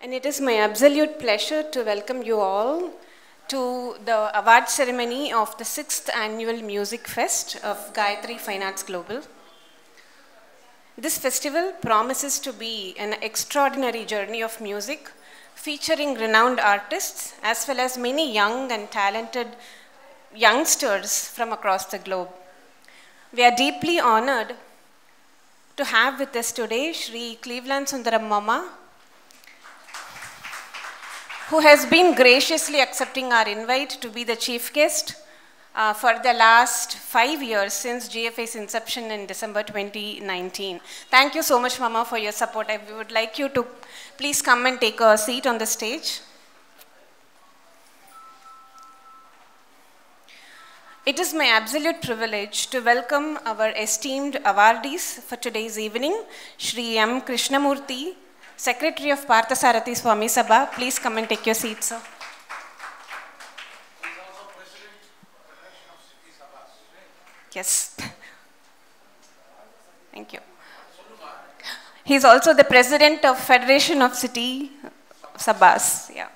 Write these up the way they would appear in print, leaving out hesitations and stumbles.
And it is my absolute pleasure to welcome you all to the award ceremony of the 6th Annual Music Fest of Gayatri Fine Arts Global. This festival promises to be an extraordinary journey of music featuring renowned artists as well as many young and talented youngsters from across the globe. We are deeply honored to have with us today Shri Cleveland Sundaram Mama, who has been graciously accepting our invite to be the chief guest for the last 5 years since GFA's inception in December 2019. Thank you so much, Mama, for your support. I would like you to please come and take a seat on the stage. It is my absolute privilege to welcome our esteemed awardees for today's evening, Shri M. Krishnamurthy, Secretary of Parthasarathi Swami Sabha. Please come and take your seat, sir. He is also President of the Federation of City Sabhas. Yes. Thank you. He is also the President of Federation of City Sabhas. Yeah.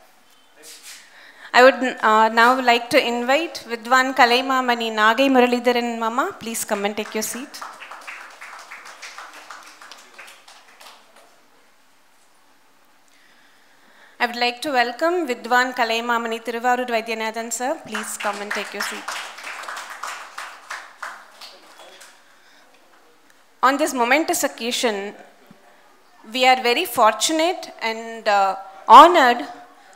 I would now like to invite Vidwan Kalaimamani Nagai Muralidharan Mama. Please come and take your seat. I would like to welcome Vidwan Kalaimamani Thiruvarur Vaidyanathan sir. Please come and take your seat. On this momentous occasion, we are very fortunate and honored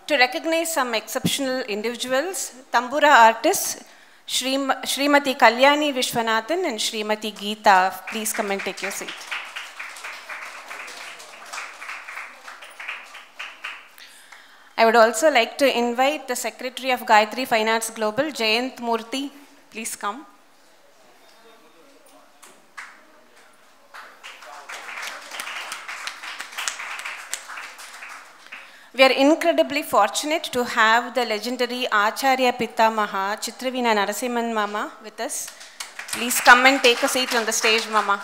to recognize some exceptional individuals, Tambura artists, Srimati Kalyani Vishwanathan and Srimati Geeta. Please come and take your seat. I would also like to invite the Secretary of Gayatri Fine Arts Global, Jayant Murthy. Please come. We are incredibly fortunate to have the legendary Acharya Pitamaha, Chitraveena Narasimhan Mama with us. Please come and take a seat on the stage, Mama.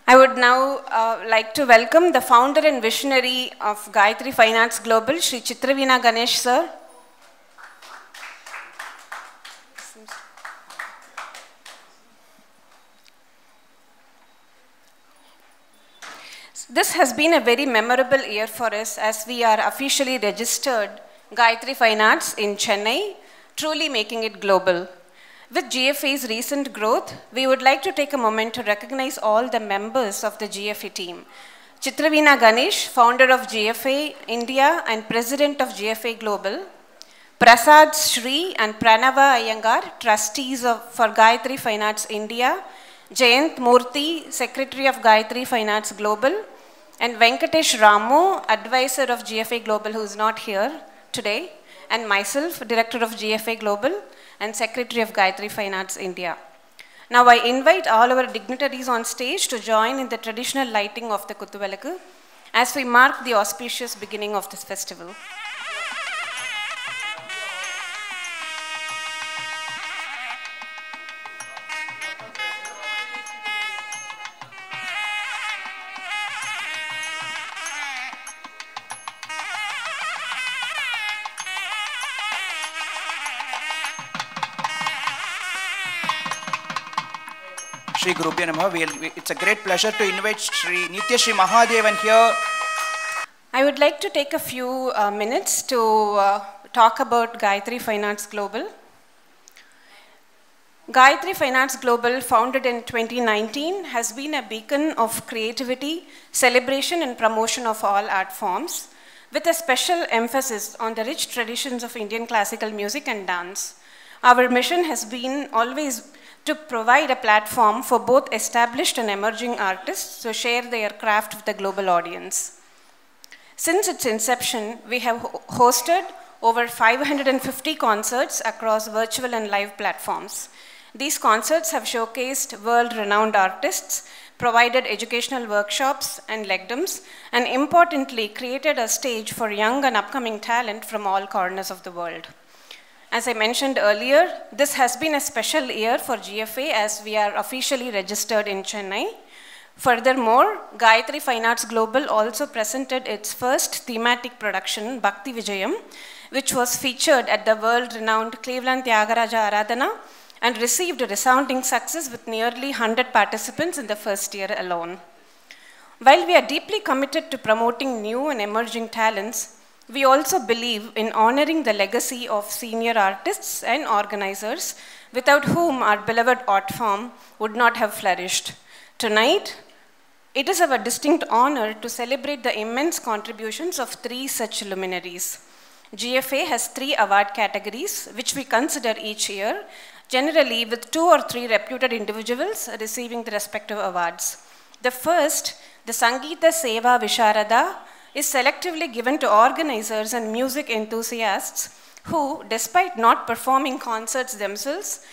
I would now like to welcome the founder and visionary of Gayatri Fine Arts Global, Shri Chitraveena Ganesh sir. This has been a very memorable year for us as we are officially registered Gayatri Fine Arts in Chennai, truly making it global. With GFA's recent growth, we would like to take a moment to recognize all the members of the GFA team. Chitraveena Ganesh, founder of GFA India and president of GFA Global. Prasad Shri and Pranava Iyengar, trustees for Gayatri Fine Arts India. Jayant Murthy, secretary of Gayatri Fine Arts Global. And Venkatesh Ramu, advisor of GFA Global, who is not here today. And myself, director of GFA Global and Secretary of Gayatri Fine Arts India. Now I invite all our dignitaries on stage to join in the traditional lighting of the Kuthuvelakku as we mark the auspicious beginning of this festival. Shri Gurubhyo Namaha. It's a great pleasure to invite Shri Nitya Shri Mahadevan here. I would like to take a few minutes to talk about Gayatri Fine Arts Global. Gayatri Fine Arts Global, founded in 2019, has been a beacon of creativity, celebration and promotion of all art forms, with a special emphasis on the rich traditions of Indian classical music and dance. Our mission has been always to provide a platform for both established and emerging artists to share their craft with the global audience. Since its inception, we have hosted over 550 concerts across virtual and live platforms. These concerts have showcased world-renowned artists, provided educational workshops and lectures, and importantly, created a stage for young and upcoming talent from all corners of the world. As I mentioned earlier, this has been a special year for GFA as we are officially registered in Chennai. Furthermore, Gayatri Fine Arts Global also presented its first thematic production, Bhakti Vijayam, which was featured at the world-renowned Cleveland Tyagaraja Aradhana and received a resounding success with nearly 100 participants in the first year alone. While we are deeply committed to promoting new and emerging talents, we also believe in honoring the legacy of senior artists and organizers without whom our beloved art form would not have flourished. Tonight, it is our distinct honor to celebrate the immense contributions of 3 such luminaries. GFA has 3 award categories, which we consider each year, generally with 2 or 3 reputed individuals receiving the respective awards. The first, the Sangeeta Seva Visharada, is selectively given to organizers and music enthusiasts who, despite not performing concerts themselves,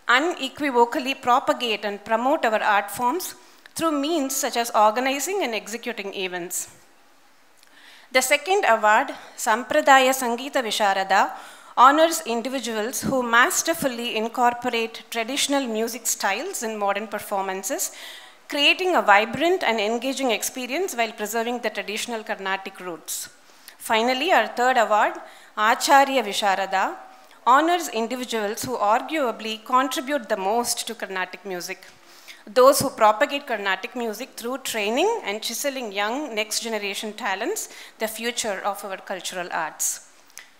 unequivocally propagate and promote our art forms through means such as organizing and executing events. The second award, Sampradaya Sangeeta Visharada, honors individuals who masterfully incorporate traditional music styles in modern performances, creating a vibrant and engaging experience while preserving the traditional Carnatic roots. Finally, our third award, Acharya Visharada, honors individuals who arguably contribute the most to Carnatic music. Those who propagate Carnatic music through training and chiseling young next generation talents, the future of our cultural arts.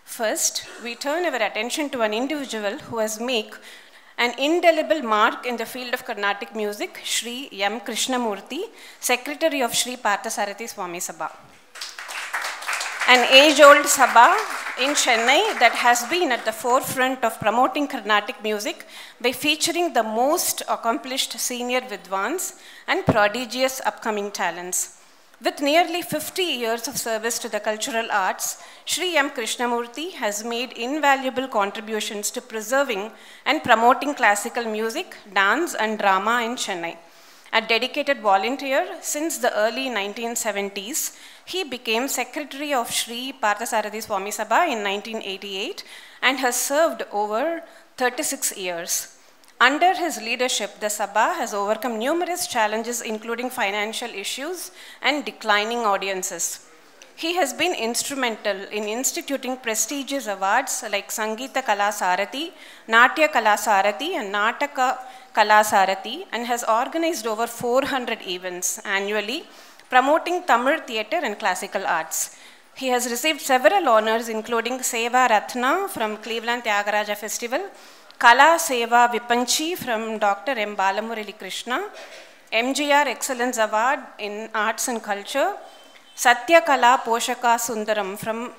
First, we turn our attention to an individual who has made an indelible mark in the field of Carnatic music, Sri M. Krishnamurthy, Secretary of Sri Parthasarathy Swami Sabha. An age-old Sabha in Chennai that has been at the forefront of promoting Carnatic music by featuring the most accomplished senior Vidwans and prodigious upcoming talents. With nearly 50 years of service to the cultural arts, Sri M. Krishnamurthy has made invaluable contributions to preserving and promoting classical music, dance, and drama in Chennai. A dedicated volunteer since the early 1970s, he became Secretary of Sri Parthasarathy Swami Sabha in 1988 and has served over 36 years. Under his leadership, the Sabha has overcome numerous challenges including financial issues and declining audiences. He has been instrumental in instituting prestigious awards like Sangeeta Kala Sarathi, Natya Kala Sarathi, and Nataka Kala Sarathi, and has organized over 400 events annually promoting Tamil theatre and classical arts. He has received several honors including Seva Ratna from Cleveland Tyagaraja Festival, Kala Seva Vipanchi from Dr. M. Balamurali Krishna, MGR Excellence Award in Arts and Culture, Satya Kala Poshaka Sundaram from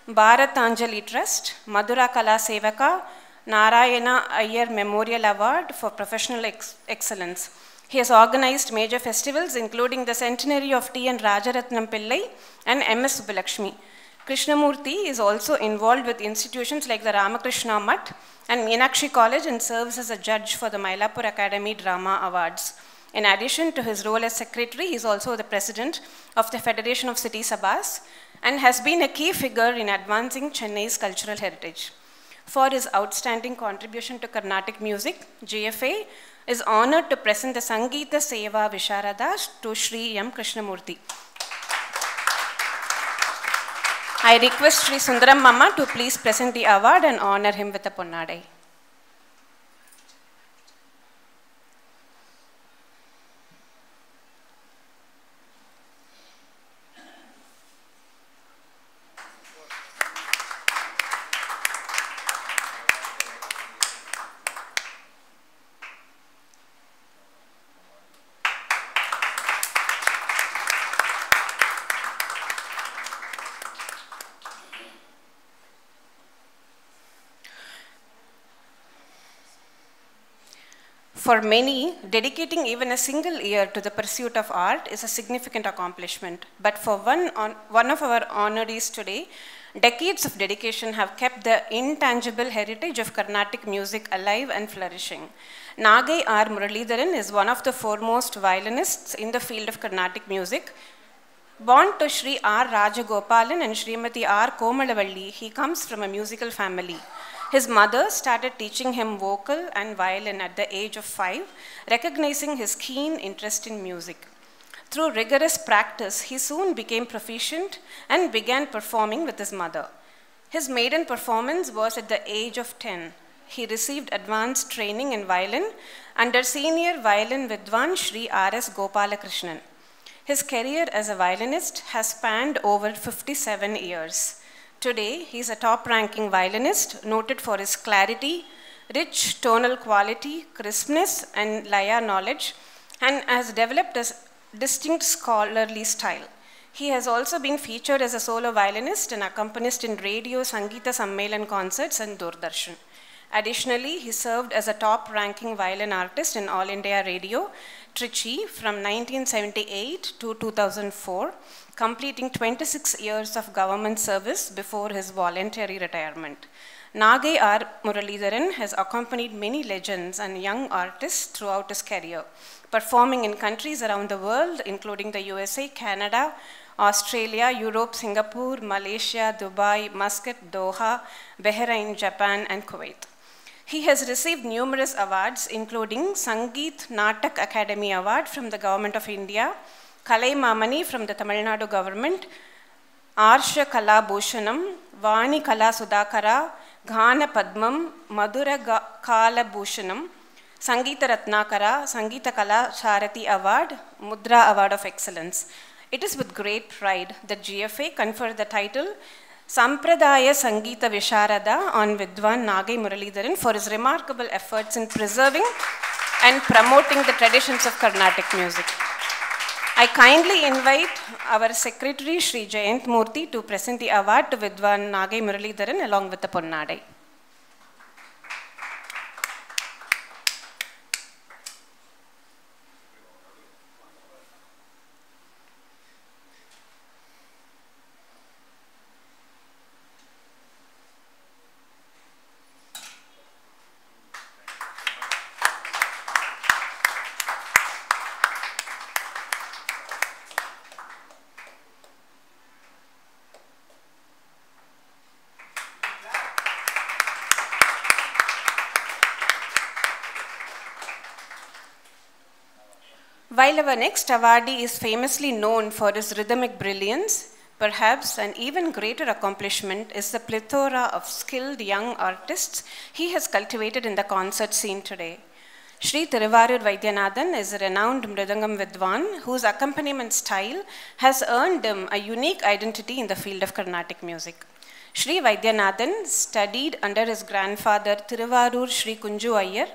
Bharatanjali Trust, Madhura Kala Sevaka, Narayana Iyer Memorial Award for Professional Excellence. He has organized major festivals including the centenary of T. N. Rajaratnam Pillai and M.S. Subbulakshmi. Krishnamurthy is also involved with institutions like the Ramakrishna Mutt and Meenakshi College and serves as a judge for the Mylapore Academy Drama Awards. In addition to his role as secretary, he is also the president of the Federation of City Sabhas and has been a key figure in advancing Chennai's cultural heritage. For his outstanding contribution to Carnatic music, GFA is honored to present the Sangeeta Seva Visharada to Sri M. Krishnamurthy. I request Sri Sundaram Mama to please present the award and honor him with a ponnadai. For many, dedicating even a single year to the pursuit of art is a significant accomplishment. But for one of our honorees today, decades of dedication have kept the intangible heritage of Carnatic music alive and flourishing. Nagai R. Muralidharan is one of the foremost violinists in the field of Carnatic music. Born to Sri R. Rajagopalan and Srimati R. Komalavalli, he comes from a musical family. His mother started teaching him vocal and violin at the age of 5, recognizing his keen interest in music. Through rigorous practice, he soon became proficient and began performing with his mother. His maiden performance was at the age of 10. He received advanced training in violin under senior violin Vidwan Sri R.S. Gopalakrishnan. His career as a violinist has spanned over 57 years. Today, he is a top-ranking violinist noted for his clarity, rich tonal quality, crispness, and laya knowledge, and has developed a distinct scholarly style. He has also been featured as a solo violinist and accompanist in radio Sangeeta Sammelan concerts and Doordarshan. Additionally, he served as a top-ranking violin artist in All India Radio, Trichy, from 1978 to 2004, completing 26 years of government service before his voluntary retirement. Nagai R. Muralidharan has accompanied many legends and young artists throughout his career, performing in countries around the world, including the USA, Canada, Australia, Europe, Singapore, Malaysia, Dubai, Muscat, Doha, Bahrain, Japan, and Kuwait. He has received numerous awards, including Sangeet Natak Academy Award from the Government of India, Kalai Mamani from the Tamil Nadu government, Arsha Kala Bhushanam, Vani Kala Sudhakara, Ghana Padmam, Madhura Kala Bhushanam, Sangeeta Ratnakara, Sangeeta Kala Sharati Award, Mudra Award of Excellence. It is with great pride that GFA conferred the title Sampradaya Sangeeta Visharada on Vidwan Nagai Muralidharan for his remarkable efforts in preserving and promoting the traditions of Carnatic music. I kindly invite our Secretary Sri Jayant Murthy to present the award to Vidwan Nagai Muralidharan along with the Ponnadai. While our next awardee is famously known for his rhythmic brilliance, perhaps an even greater accomplishment is the plethora of skilled young artists he has cultivated in the concert scene today. Sri Thiruvarur Vaidyanathan is a renowned Mridangam Vidwan whose accompaniment style has earned him a unique identity in the field of Carnatic music. Sri Vaidyanathan studied under his grandfather Thiruvarur Sri Kunju Iyer,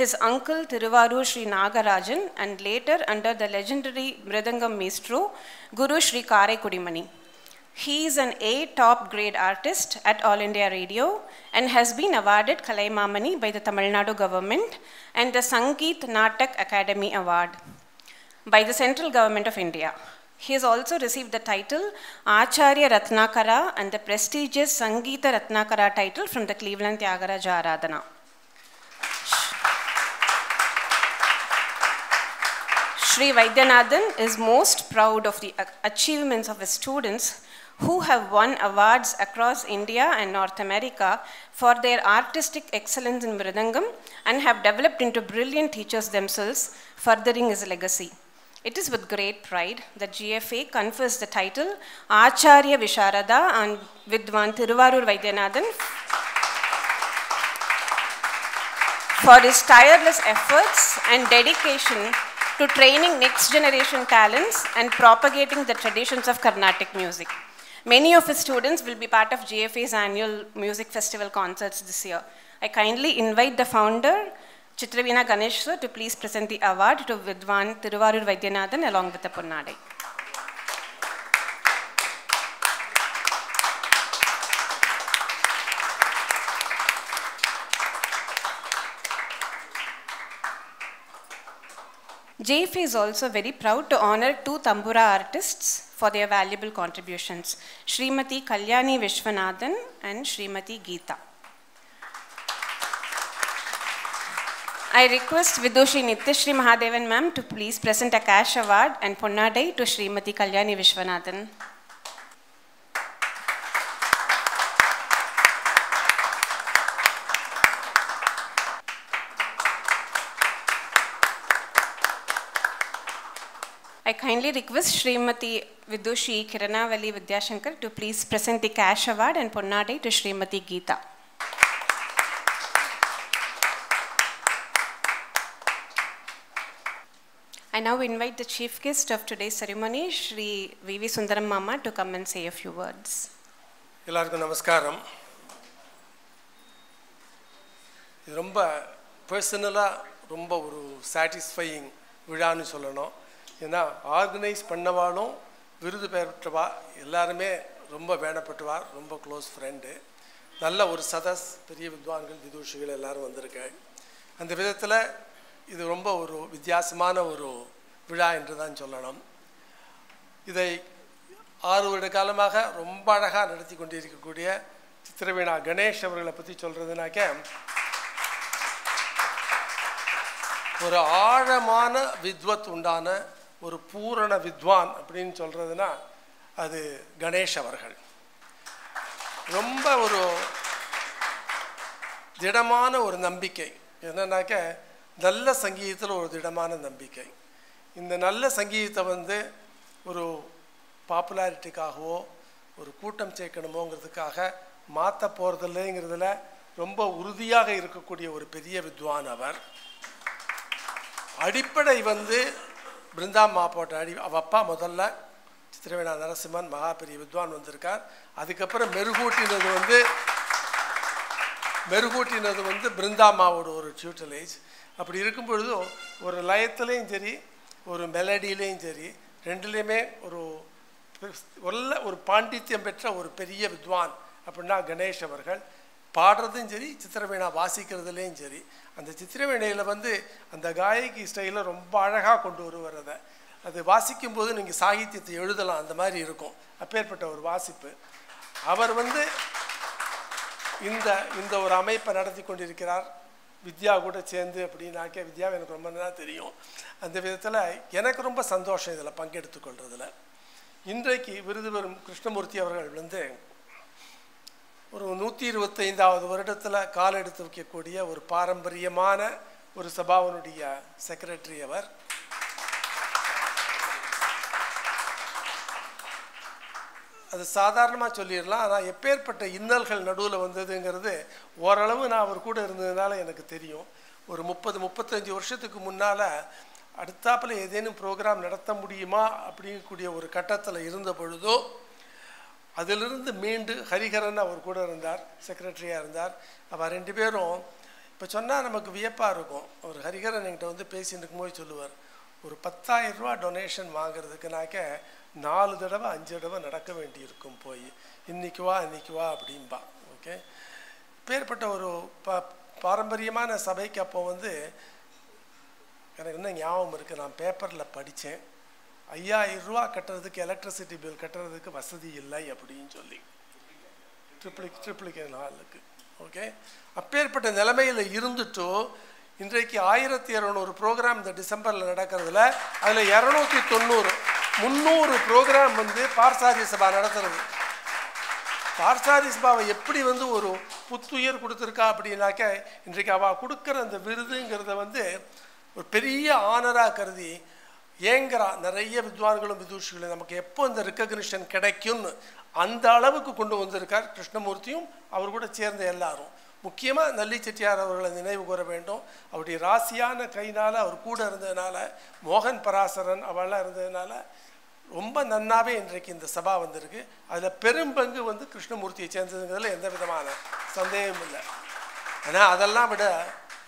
his uncle Thiruvarur Sri Nagarajan, and later under the legendary Mridangam maestro Guru Sri Karaikudimani. He is an A top grade artist at All India Radio and has been awarded Kalai Mamani by the Tamil Nadu government and the Sangeet Natak Academy Award by the central government of India. He has also received the title Acharya Ratnakara and the prestigious Sangeeta Ratnakara title from the Cleveland Tyagaraja Aradhana. Sri Vaidyanathan is most proud of the achievements of his students who have won awards across India and North America for their artistic excellence in Mridangam and have developed into brilliant teachers themselves, furthering his legacy. It is with great pride that GFA confers the title Acharya Visharada on Vidwan Thiruvarur Vaidyanathan for his tireless efforts and dedication to training next generation talents and propagating the traditions of Carnatic music. Many of his students will be part of GFA's annual music festival concerts this year. I kindly invite the founder, Chitraveena Ganesh sir, to please present the award to Vidwan Thiruvarur Vaidyanathan along with the Ponnadai. JFA is also very proud to honor two Tambura artists for their valuable contributions, Srimati Kalyani Vishwanathan and Srimati Geeta. I request Vidushi Nityashree Mahadevan ma'am to please present a cash award and Ponnadai to Srimati Kalyani Vishwanathan. I kindly request Srimati Vidushi Kiranavalli Vidyashankar to please present the cash award and Ponnadai to Srimati Geeta. I now invite the chief guest of today's ceremony, Shri V.V. Sundaram Mama, to come and say a few words. எல்லாருக்கும் நமஸ்காரம். இது ரொம்ப பர்சனலாக ரொம்ப ஒரு satisfying விழான்னு சொல்லணும். ஏன்னா organise பண்ணவாலும் விருது பெற்றவா எல்லாருமே ரொம்ப வேணப்பட்டுவா, ரொம்ப க்ளோஸ் ஃப்ரெண்டு. நல்ல ஒரு சதஸ், பெரிய வித்வான்கள் விதூஷிகள் எல்லோரும் வந்திருக்காங்க. அந்த விதத்தில் இது ரொம்ப ஒரு வித்தியாசமான ஒரு விழா என்று தான் சொல்லணும். இதை 6 வருட காலமாக ரொம்ப அழகாக நடத்தி கொண்டிருக்கக்கூடிய சித்திரவீணா கணேஷ் அவர்களை பற்றி சொல்கிறதுனாக்க, ஒரு ஆழமான வித்வத் உண்டான ஒரு பூரண வித்வான் அப்படின்னு சொல்கிறதுனா அது கணேஷ் அவர்கள். ரொம்ப ஒரு திடமான ஒரு நம்பிக்கை. என்னன்னாக்க நல்ல சங்கீதத்தில் ஒரு திடமான நம்பிக்கை. இந்த நல்ல சங்கீதத்தை ஒரு பாப்புலாரிட்டிக்காகவோ ஒரு கூட்டம் சேர்க்கணுமோங்கிறதுக்காக மாற்ற போகிறதில்லைங்கிறதுல ரொம்ப உறுதியாக இருக்கக்கூடிய ஒரு பெரிய வித்வான் அவர். அடிப்படை பிருந்தாம்மா போட்ட அவள் அப்பா முதல்ல சித்திரவீணா நரசிம்மன் மகா பெரிய வித்வான் வந்திருக்கார். அதுக்கப்புறம் மெருகூட்டினது பிருந்தாம்மாவோட ஒரு டியூட்டலேஜ். அப்படி இருக்கும் பொழுதும் ஒரு லயத்துலேயும் சரி ஒரு மெலடியிலையும் சரி ரெண்டுலேயுமே ஒரு பாண்டித்யம் பெற்ற ஒரு பெரிய வித்வான் அப்படின்னா கணேஷ் அவர்கள். பாடுறதும் சரி சித்திரவீணா வாசிக்கிறதுலேயும் சரி அந்த சித்திரவீணையில் அந்த காயகி ஸ்டைலில் ரொம்ப அழகாக கொண்டு வருவதை அது வாசிக்கும்போது நீங்கள் சாகித்யத்தை எழுதலாம், அந்த மாதிரி இருக்கும். அப்பேற்பட்ட ஒரு வாசிப்பு. அவர் இந்த ஒரு அமைப்பை நடத்தி கொண்டிருக்கிறார். வித்யா கூட சேர்ந்து அப்படின்னாக்க, வித்யாவை எனக்கு ரொம்ப நல்லா தெரியும். அந்த விதத்தில் எனக்கு ரொம்ப சந்தோஷம் இதில் பங்கெடுத்து கொள்றதில். இன்றைக்கு விருது பெறும் கிருஷ்ணமூர்த்தி அவர்கள் ஒரு 125வது வருடத்தில் கால் எடுத்து வைக்கக்கூடிய ஒரு பாரம்பரியமான ஒரு சபாவனுடைய செக்ரட்டரி அவர். அது சாதாரணமாக சொல்லிடலாம். ஆனால் எப்பேற்பட்ட இன்னல்கள் நடுவில் வந்ததுங்கிறது ஓரளவு நான் அவர் கூட இருந்ததுனால எனக்கு தெரியும். ஒரு 30-35 வருஷத்துக்கு முன்னால் அடுத்தாப்பில் ஏதேனும் ப்ரோக்ராம் நடத்த முடியுமா அப்படிங்கக்கூடிய ஒரு கட்டத்தில் இருந்த பொழுதோ அதிலிருந்து மீண்டு ஹரிஹரன் அவர் கூட இருந்தார், செக்ரட்டரியாக இருந்தார். அவர் 2 பேரும் இப்போ சொன்னால் நமக்கு வியப்பாக இருக்கும். அவர் ஹரிஹரன் என்கிட்ட பேசிட்டு இருக்கும்போது சொல்லுவார், ஒரு 10,000 ரூபா டொனேஷன் வாங்கிறதுக்குனாக்க 4 தடவை 5 தடவை நடக்க வேண்டியிருக்கும். போய் இன்னைக்கு வா அப்படின்பா. ஓகே, பேர்பட்ட ஒரு பாரம்பரியமான சபைக்கு அப்போ எனக்கு இன்னும் ஞாபகம் இருக்குது. நான் பேப்பரில் படித்தேன், 5,000 ரூபா கட்டுறதுக்கு எலக்ட்ரிசிட்டி பில் கட்டுறதுக்கு வசதி இல்லை அப்படின்னு சொல்லி ட்ரிப்ளிகே நாளுக்கு. ஓகே, அப்பேற்பட்ட நிலைமையில் இருந்துட்டு இன்றைக்கு 1200 ப்ரோக்ராம் இந்த டிசம்பரில் நடக்கிறதுல அதில் 290-300 ப்ரோக்ராம் பார்சாரி சபா நடத்துறது. பார்சாரி சபாவை எப்படி ஒரு புத்துயிர் கொடுத்துருக்கா அப்படின்னாக்க, இன்றைக்கு அவள் கொடுக்குற அந்த விருதுங்கிறத ஒரு பெரிய ஆனராக கருதி ஏங்கிறா. நிறைய வித்வான்களும் விதூஷிகளும் நமக்கு எப்போ இந்த ரெக்கக்னிஷன் கிடைக்கும்னு அந்த அளவுக்கு கொண்டு வந்திருக்கார் கிருஷ்ணமூர்த்தியும் அவர் கூட சேர்ந்த எல்லாரும். முக்கியமாக நல்லி செட்டியார் அவர்களை நினைவு கூற வேண்டும். அவருடைய ராசியான கைனால் அவர் கூட இருந்ததுனால, மோகன் பராசரன் அவெல்லாம் இருந்ததுனால ரொம்ப நன்னாவே இன்றைக்கு இந்த சபா வந்திருக்கு. அதில் பெரும்பங்கு கிருஷ்ணமூர்த்தியை சேர்ந்ததுங்கிறதுல எந்த விதமான சந்தேகமும் இல்லை. ஆனால் அதெல்லாம் விட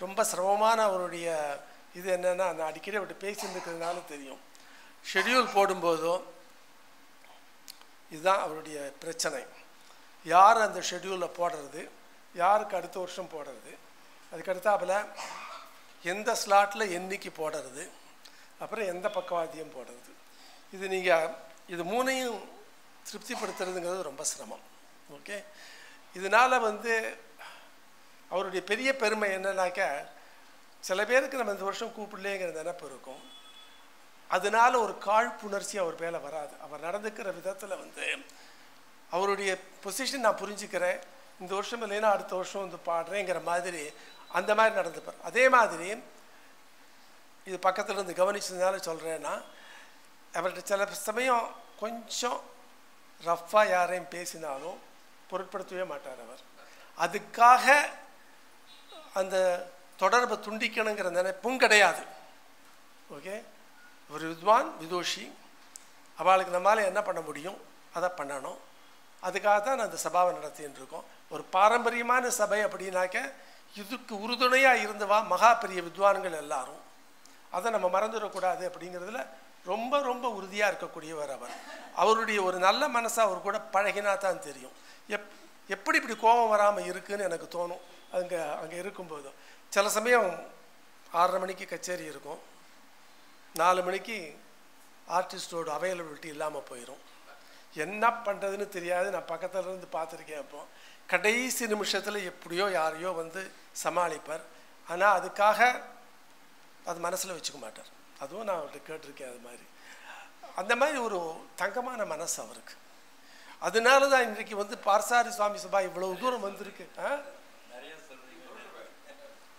ரொம்ப சிரமமான அவருடைய இது என்னென்னா, நான் அடிக்கடி அவர்கிட்ட பேசியிருந்துக்கிறதுனால தெரியும். ஷெட்யூல் போடும்போதும் இதுதான் அவருடைய பிரச்சனை. யார் அந்த ஷெட்யூலில் போடுறது, யாருக்கு அடுத்த வருஷம் போடுறது, அதுக்கடுத்தாப்பில் எந்த ஸ்லாட்டில் என்னைக்கு போடுறது, அப்புறம் எந்த பக்கவாத்தியம் போடுறது, இது 3ஐயும் திருப்திப்படுத்துறதுங்கிறது ரொம்ப சிரமம். ஓகே, இதனால் அவருடைய பெரிய பெருமை என்னன்னாக்க, சில பேருக்கு நம்ம இந்த வருஷம் கூப்பிடலேங்கிற நினைப்பு இருக்கும். அதனால ஒரு காழ்ப்புணர்ச்சி அவர் மேலே வராது. அவர் நடந்துக்கிற விதத்தில் அவருடைய பொசிஷன் நான் புரிஞ்சுக்கிறேன், இந்த வருஷம் இல்லைன்னா அடுத்த வருஷம் பாடுறேங்கிற மாதிரி அந்த மாதிரி நடந்துப்பார். அதே மாதிரி இது பக்கத்தில் இருந்து கவனிச்சதுனால சொல்கிறேன்னா, அவர்கிட்ட சில சமயம் கொஞ்சம் ரஃப்பாக யாரையும் பேசினாலும் பொருட்படுத்தவே மாட்டார் அவர். அதுக்காக அந்த தொடர்பை துண்டிக்கணுங்கிற நினைப்பும் கிடையாது. ஓகே, ஒரு வித்வான் விதூஷி, அவளுக்கு நம்மளால் என்ன பண்ண முடியும் அதை பண்ணணும். அதுக்காக தான் அந்த சபாவை நடத்தின்னு இருக்கோம். ஒரு பாரம்பரியமான சபை அப்படின்னாக்க இதுக்கு உறுதுணையாக இருந்தவா மகா பெரிய வித்வான்கள் எல்லாரும். அதை நம்ம மறந்துடக்கூடாது அப்படிங்கிறதுல ரொம்ப ரொம்ப உறுதியாக இருக்கக்கூடியவர் அவர். அவருடைய ஒரு நல்ல மனசை அவர் கூட பழகினா தான் தெரியும் எப்படி இப்படி கோபம் வராமல் இருக்குன்னு எனக்கு தோணும். அங்கே இருக்கும்போது சில சமயம் 6:30 மணிக்கு கச்சேரி இருக்கும், 4 மணிக்கு ஆர்டிஸ்டோட அவைலபிலிட்டி இல்லாமல் போயிடும். என்ன பண்ணுறதுன்னு தெரியாது. நான் பக்கத்தில் இருந்து பார்த்துருக்கேன். அப்போ கடைசி நிமிஷத்தில் எப்படியோ யாரையோ வந்து சமாளிப்பார். ஆனால் அதுக்காக அது மனசில் வச்சுக்க மாட்டார். அதுவும் நான் அவர்கிட்ட கேட்டிருக்கேன். அது மாதிரி அந்த மாதிரி ஒரு தங்கமான மனசு அவருக்கு. அதனால தான் இன்றைக்கு வந்து பார்சாதி சுவாமி சபா இவ்வளவு தூரம் வந்திருக்கு.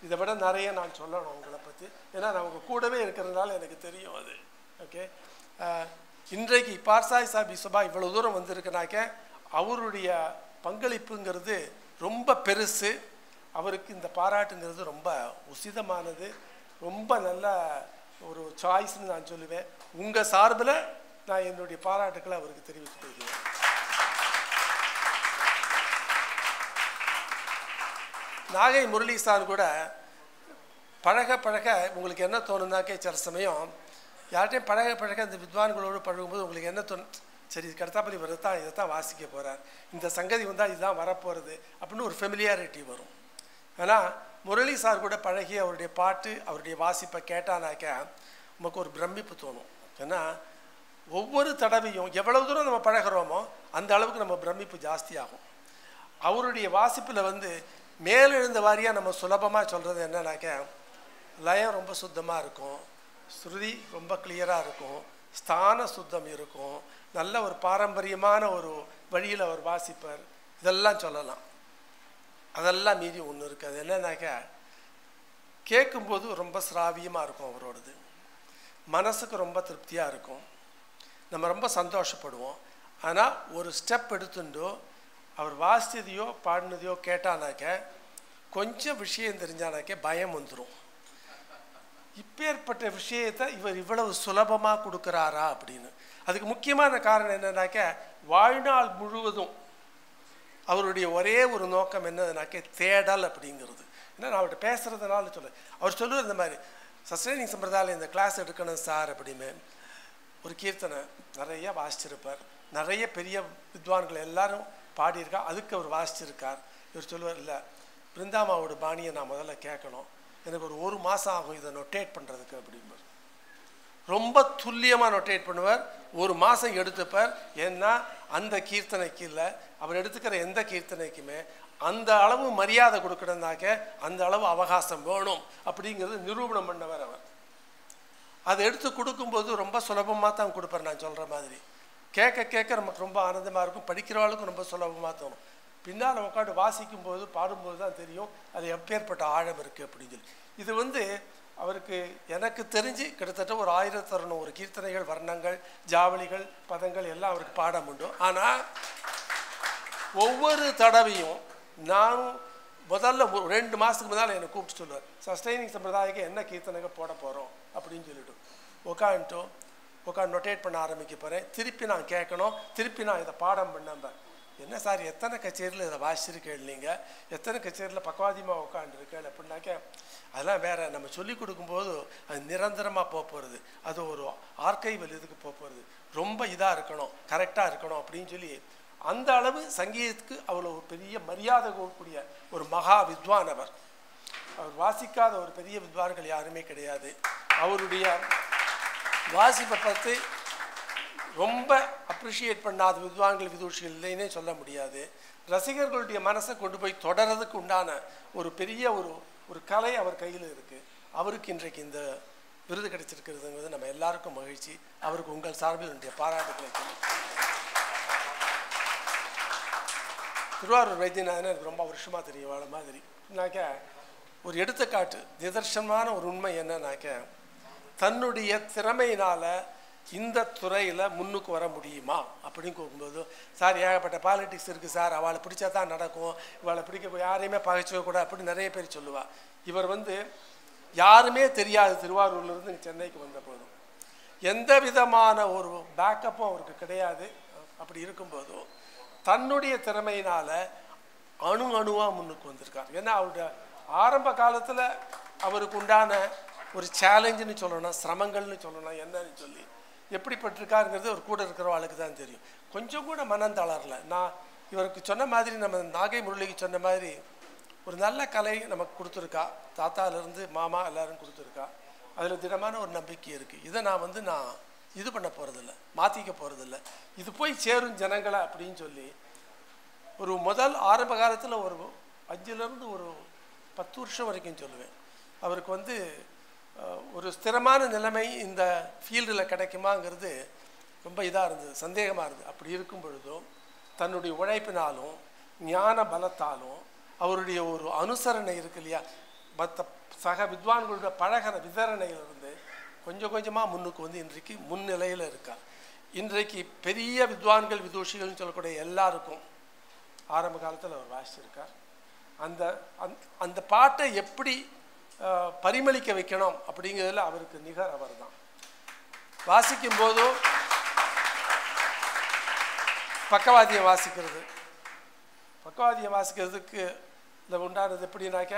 இதை விட நிறைய நான் சொல்லணும் உங்களை பற்றி. ஏன்னா நான் உங்கள் கூடவே இருக்கிறதுனால எனக்கு தெரியும் அது. ஓகே, இன்றைக்கு பார்சாதி சாபி சபா இவ்வளவு தூரம் வந்திருக்குனாக்க அவருடைய பங்களிப்புங்கிறது ரொம்ப பெருசு. அவருக்கு இந்த பாராட்டுங்கிறது ரொம்ப உசிதமானது, ரொம்ப நல்ல ஒரு சாய்ஸ்ன்னு நான் சொல்லுவேன். உங்கள் சார்பில் நான் என்னுடைய பாராட்டுக்களை அவருக்கு தெரிவித்து கொள்கிறேன். நாகை முரளிசான் கூட பழக பழக உங்களுக்கு என்ன தோணுனாக்கே சில சமயம் யார்கிட்டையும் பழக பழக இந்த வித்வான்களோடு பழகும்போது உங்களுக்கு என்ன தோணும், சரி கடுத்தாப்பள்ளி தான் இதை தான் வாசிக்க போகிறார், இந்த சங்கதி வந்தால் இதுதான் வரப்போகிறது அப்படின்னு ஒரு ஃபெமிலியாரிட்டி வரும். ஆனால் முரளி சார் கூட பழகி அவருடைய பாட்டு அவருடைய வாசிப்பை கேட்டானாக்க நமக்கு ஒரு பிரமிப்பு தோணும். ஏன்னா ஒவ்வொரு தடவையும் எவ்வளவு தூரம் நம்ம பழகிறோமோ அந்த அளவுக்கு நம்ம பிரமிப்பு ஜாஸ்தியாகும். அவருடைய வாசிப்பில் வந்து மேலெழுந்த வாரியாக நம்ம சுலபமாக சொல்கிறது என்னன்னாக்க லயம் ரொம்ப சுத்தமாக இருக்கும், ஸ்ருதி ரொம்ப கிளியராக இருக்கும், ஸ்தான சுத்தம் இருக்கும், நல்ல ஒரு பாரம்பரியமான ஒரு வழியில் அவர் வாசிப்பார். இதெல்லாம் சொல்லலாம். அதெல்லாம் மீறி ஒன்று இருக்குது. அது என்னன்னாக்க கேட்கும்போது ரொம்ப சிராவியமாக இருக்கும் அவரோடது, மனசுக்கு ரொம்ப திருப்தியாக இருக்கும், நம்ம ரொம்ப சந்தோஷப்படுவோம். ஆனால் ஒரு ஸ்டெப் எடுத்துட்டோ அவர் வாசித்ததையோ பாடினதையோ கேட்டானாக்க கொஞ்சம் விஷயம் தெரிஞ்சானாக்க பயம் வந்துடும். இப்பேற்பட்ட விஷயத்தை இவர் இவ்வளவு சுலபமாக கொடுக்குறாரா அப்படின்னு. அதுக்கு முக்கியமான காரணம் என்னன்னாக்க வாழ்நாள் முழுவதும் அவருடைய ஒரே ஒரு நோக்கம் என்னதுனாக்க தேடல் அப்படிங்கிறது. ஏன்னா நான் அவர்கிட்ட பேசுகிறதுனால அவர் சொல்லுவார் இந்த மாதிரி சஸ்டைனிங் சம்பிரதாயம் இந்த கிளாஸ் எடுக்கணும் சார் அப்படின்னு. ஒரு கீர்த்தனை நிறைய வாசிச்சிருப்பார், நிறைய பெரிய வித்வான்கள் எல்லாரும் பாடியிருக்கா, அதுக்கு அவர் வாசிச்சிருக்கார். இவர் சொல்லுவார், இல்லை பிருந்தாமாவோட பாணியை நான் முதல்ல கேட்கணும், எனக்கு ஒரு மாதம் ஆகும் இதை நொட்டேட் பண்ணுறதுக்கு அப்படிம்பார். ரொம்ப துல்லியமாக நொட்டேட் பண்ணுவார், 1 மாதம் எடுத்துப்பார். ஏன்னா அந்த கீர்த்தனைக்கு இல்லை, அவர் எடுத்துக்கிற எந்த கீர்த்தனைக்குமே அந்த அளவு மரியாதை கொடுக்கணும்னாக்க அந்த அளவு அவகாசம் வேணும் அப்படிங்கிறது நிரூபணம் பண்ணவர் அவர். அதை எடுத்து கொடுக்கும்போது ரொம்ப சுலபமாக தான் கொடுப்பார். நான் சொல்கிற மாதிரி கேட்க கேட்க நமக்கு ரொம்ப ஆனந்தமாக இருக்கும், படிக்கிறவளுக்கும் ரொம்ப சுலபமாக தோணும். பின்னால் உட்காந்து வாசிக்கும்போது பாடும்போது தான் தெரியும் அது எப்பேற்பட்ட ஆழம் இருக்குது அப்படின்னு சொல்லி. இது வந்து அவருக்கு எனக்கு தெரிஞ்சு கிட்டத்தட்ட ஒரு 1600 கீர்த்தனைகள், வர்ணங்கள், ஜாவளிகள், பதங்கள் எல்லாம் அவருக்கு பாடம் உண்டு. ஆனால் ஒவ்வொரு தடவையும் நானும் முதல்ல 2 மாதத்துக்கு முன்னால் என்னை கூப்பிட்டு சொல்லுவார், சஸ்டைனிங் சம்பிரதாயக்கு என்ன கீர்த்தனைகள் போட போகிறோம் அப்படின்னு சொல்லிவிட்டு உட்காந்து நொட்டேட் பண்ண ஆரம்பிக்க போகிறேன். திருப்பி நான் கேட்கணும், திருப்பி நான் இதை பாடம் பண்ணேன். என்ன சார் எத்தனை கச்சேரியில் இதை வாசிச்சிருக்கேன் நீங்கள், எத்தனை கச்சேரியில் பக்கவாதியமாக உட்காந்துருக்கேன் அப்படின்னாக்க அதெல்லாம் வேறு. நம்ம சொல்லி கொடுக்கும்போது அது நிரந்தரமாக போகிறது, அது ஒரு ஆர்கைவல் இதுக்கு போகிறது, ரொம்ப இதாக இருக்கணும், கரெக்டாக இருக்கணும் அப்படின்னு சொல்லி அந்த அளவு சங்கீதத்துக்கு அவ்வளோ பெரிய மரியாதை கொடுக்கக்கூடிய ஒரு மகா வித்வான் அவர். அவர் வாசிக்காத ஒரு பெரிய வித்வான்கள் யாருமே கிடையாது. அவருடைய வாசிப்பை பற்றி ரொம்ப அப்ரிஷியேட் பண்ணாத வித்வான்கள் விதூஷிகள் இல்லைன்னே சொல்ல முடியாது. ரசிகர்களுடைய மனசை கொண்டு போய் தொடர்றதுக்கு உண்டான ஒரு பெரிய ஒரு கலை அவர் கையில் இருக்குது. அவருக்கு இன்றைக்கு இந்த விருது கிடைச்சிருக்கிறதுங்கிறது நம்ம எல்லாருக்கும் மகிழ்ச்சி. அவருக்கு உங்கள் சார்பில் என்னுடைய பாராட்டுகளை. திருவாரூர் வைத்தியநாதன் எனக்கு ரொம்ப வருஷமாக தெரியும் வாழ மாதிரி. ஒரு எடுத்துக்காட்டு நிதர்சனமான ஒரு உண்மை என்னன்னாக்க தன்னுடைய திறமையினால் இந்த துறையில் முன்னுக்கு வர முடியுமா அப்படின்னு கேட்கும்போது, சார் ஏகப்பட்ட பாலிட்டிக்ஸ் இருக்குது சார், அவளை பிடிச்சா தான் நடக்கும், இவளை பிடிக்க யாரையுமே பகைச்சிக்க கூட அப்படின்னு நிறைய பேர் சொல்லுவாள். இவர் வந்து யாருமே தெரியாது திருவாரூர்லேருந்து சென்னைக்கு வந்த போதும் எந்த விதமான ஒரு பேக்கப்பும் அவருக்கு கிடையாது. அப்படி இருக்கும்போதும் தன்னுடைய திறமையினால் அணுவாக முன்னுக்கு வந்திருக்கார். ஏன்னா அவருடைய ஆரம்ப காலத்தில் அவருக்கு உண்டான ஒரு சேலஞ்சுன்னு சொல்லணும், சிரமங்கள்னு சொல்லணும், என்னன்னு சொல்லி எப்படிப்பட்டிருக்காருங்கிறது அவர் கூட இருக்கிறவாளுக்கு தான் தெரியும். கொஞ்சம் கூட மனம் தளரல. நான் இவருக்கு சொன்ன மாதிரி, நம்ம நாகை முரளிக்கு சொன்ன மாதிரி ஒரு நல்ல கலை நமக்கு கொடுத்துருக்கா, தாத்தாலேருந்து மாமா எல்லாரும் கொடுத்துருக்கா. அதில் திடமான ஒரு நம்பிக்கை இருக்குது. இதை நான் இது பண்ண போகிறதில்ல, மாற்றிக்க போகிறதில்ல, இது போய் சேரும் ஜனங்களை அப்படின்னு சொல்லி ஒரு முதல் ஆரம்ப காலத்தில் ஒரு 5லேருந்து ஒரு 10 வருஷம் வரைக்கும் சொல்லுவேன். அவருக்கு வந்து ஒரு ஸ்திரமான நிலைமை இந்த ஃபீல்டில் கிடைக்குமாங்கிறது ரொம்ப இதாக இருந்தது, சந்தேகமாக இருந்தது. அப்படி இருக்கும் பொழுதும் தன்னுடைய உழைப்பினாலும் ஞான பலத்தாலும் அவருடைய ஒரு அனுசரணை இருக்கு இல்லையா, மற்ற சக வித்வான்களுடைய பழகிற விதரணையிலிருந்து கொஞ்சம் கொஞ்சமாக முன்னுக்கு வந்து இன்றைக்கு முன்னிலையில் இருக்கார். இன்றைக்கு பெரிய வித்வான்கள் விதூஷிகள்னு சொல்லக்கூடிய எல்லாருக்கும் ஆரம்ப காலத்தில் அவர் வாசிச்சிருக்கார். அந்த அந்த பாட்டை எப்படி பரிமளிக்க வைக்கணும் அப்படிங்கிறதுல அவருக்கு நிகர் அவர் தான். வாசிக்கும் போதும் பக்கவாதியம் வாசிக்கிறதுக்கு இந்த உண்டானது எப்படின்னாக்க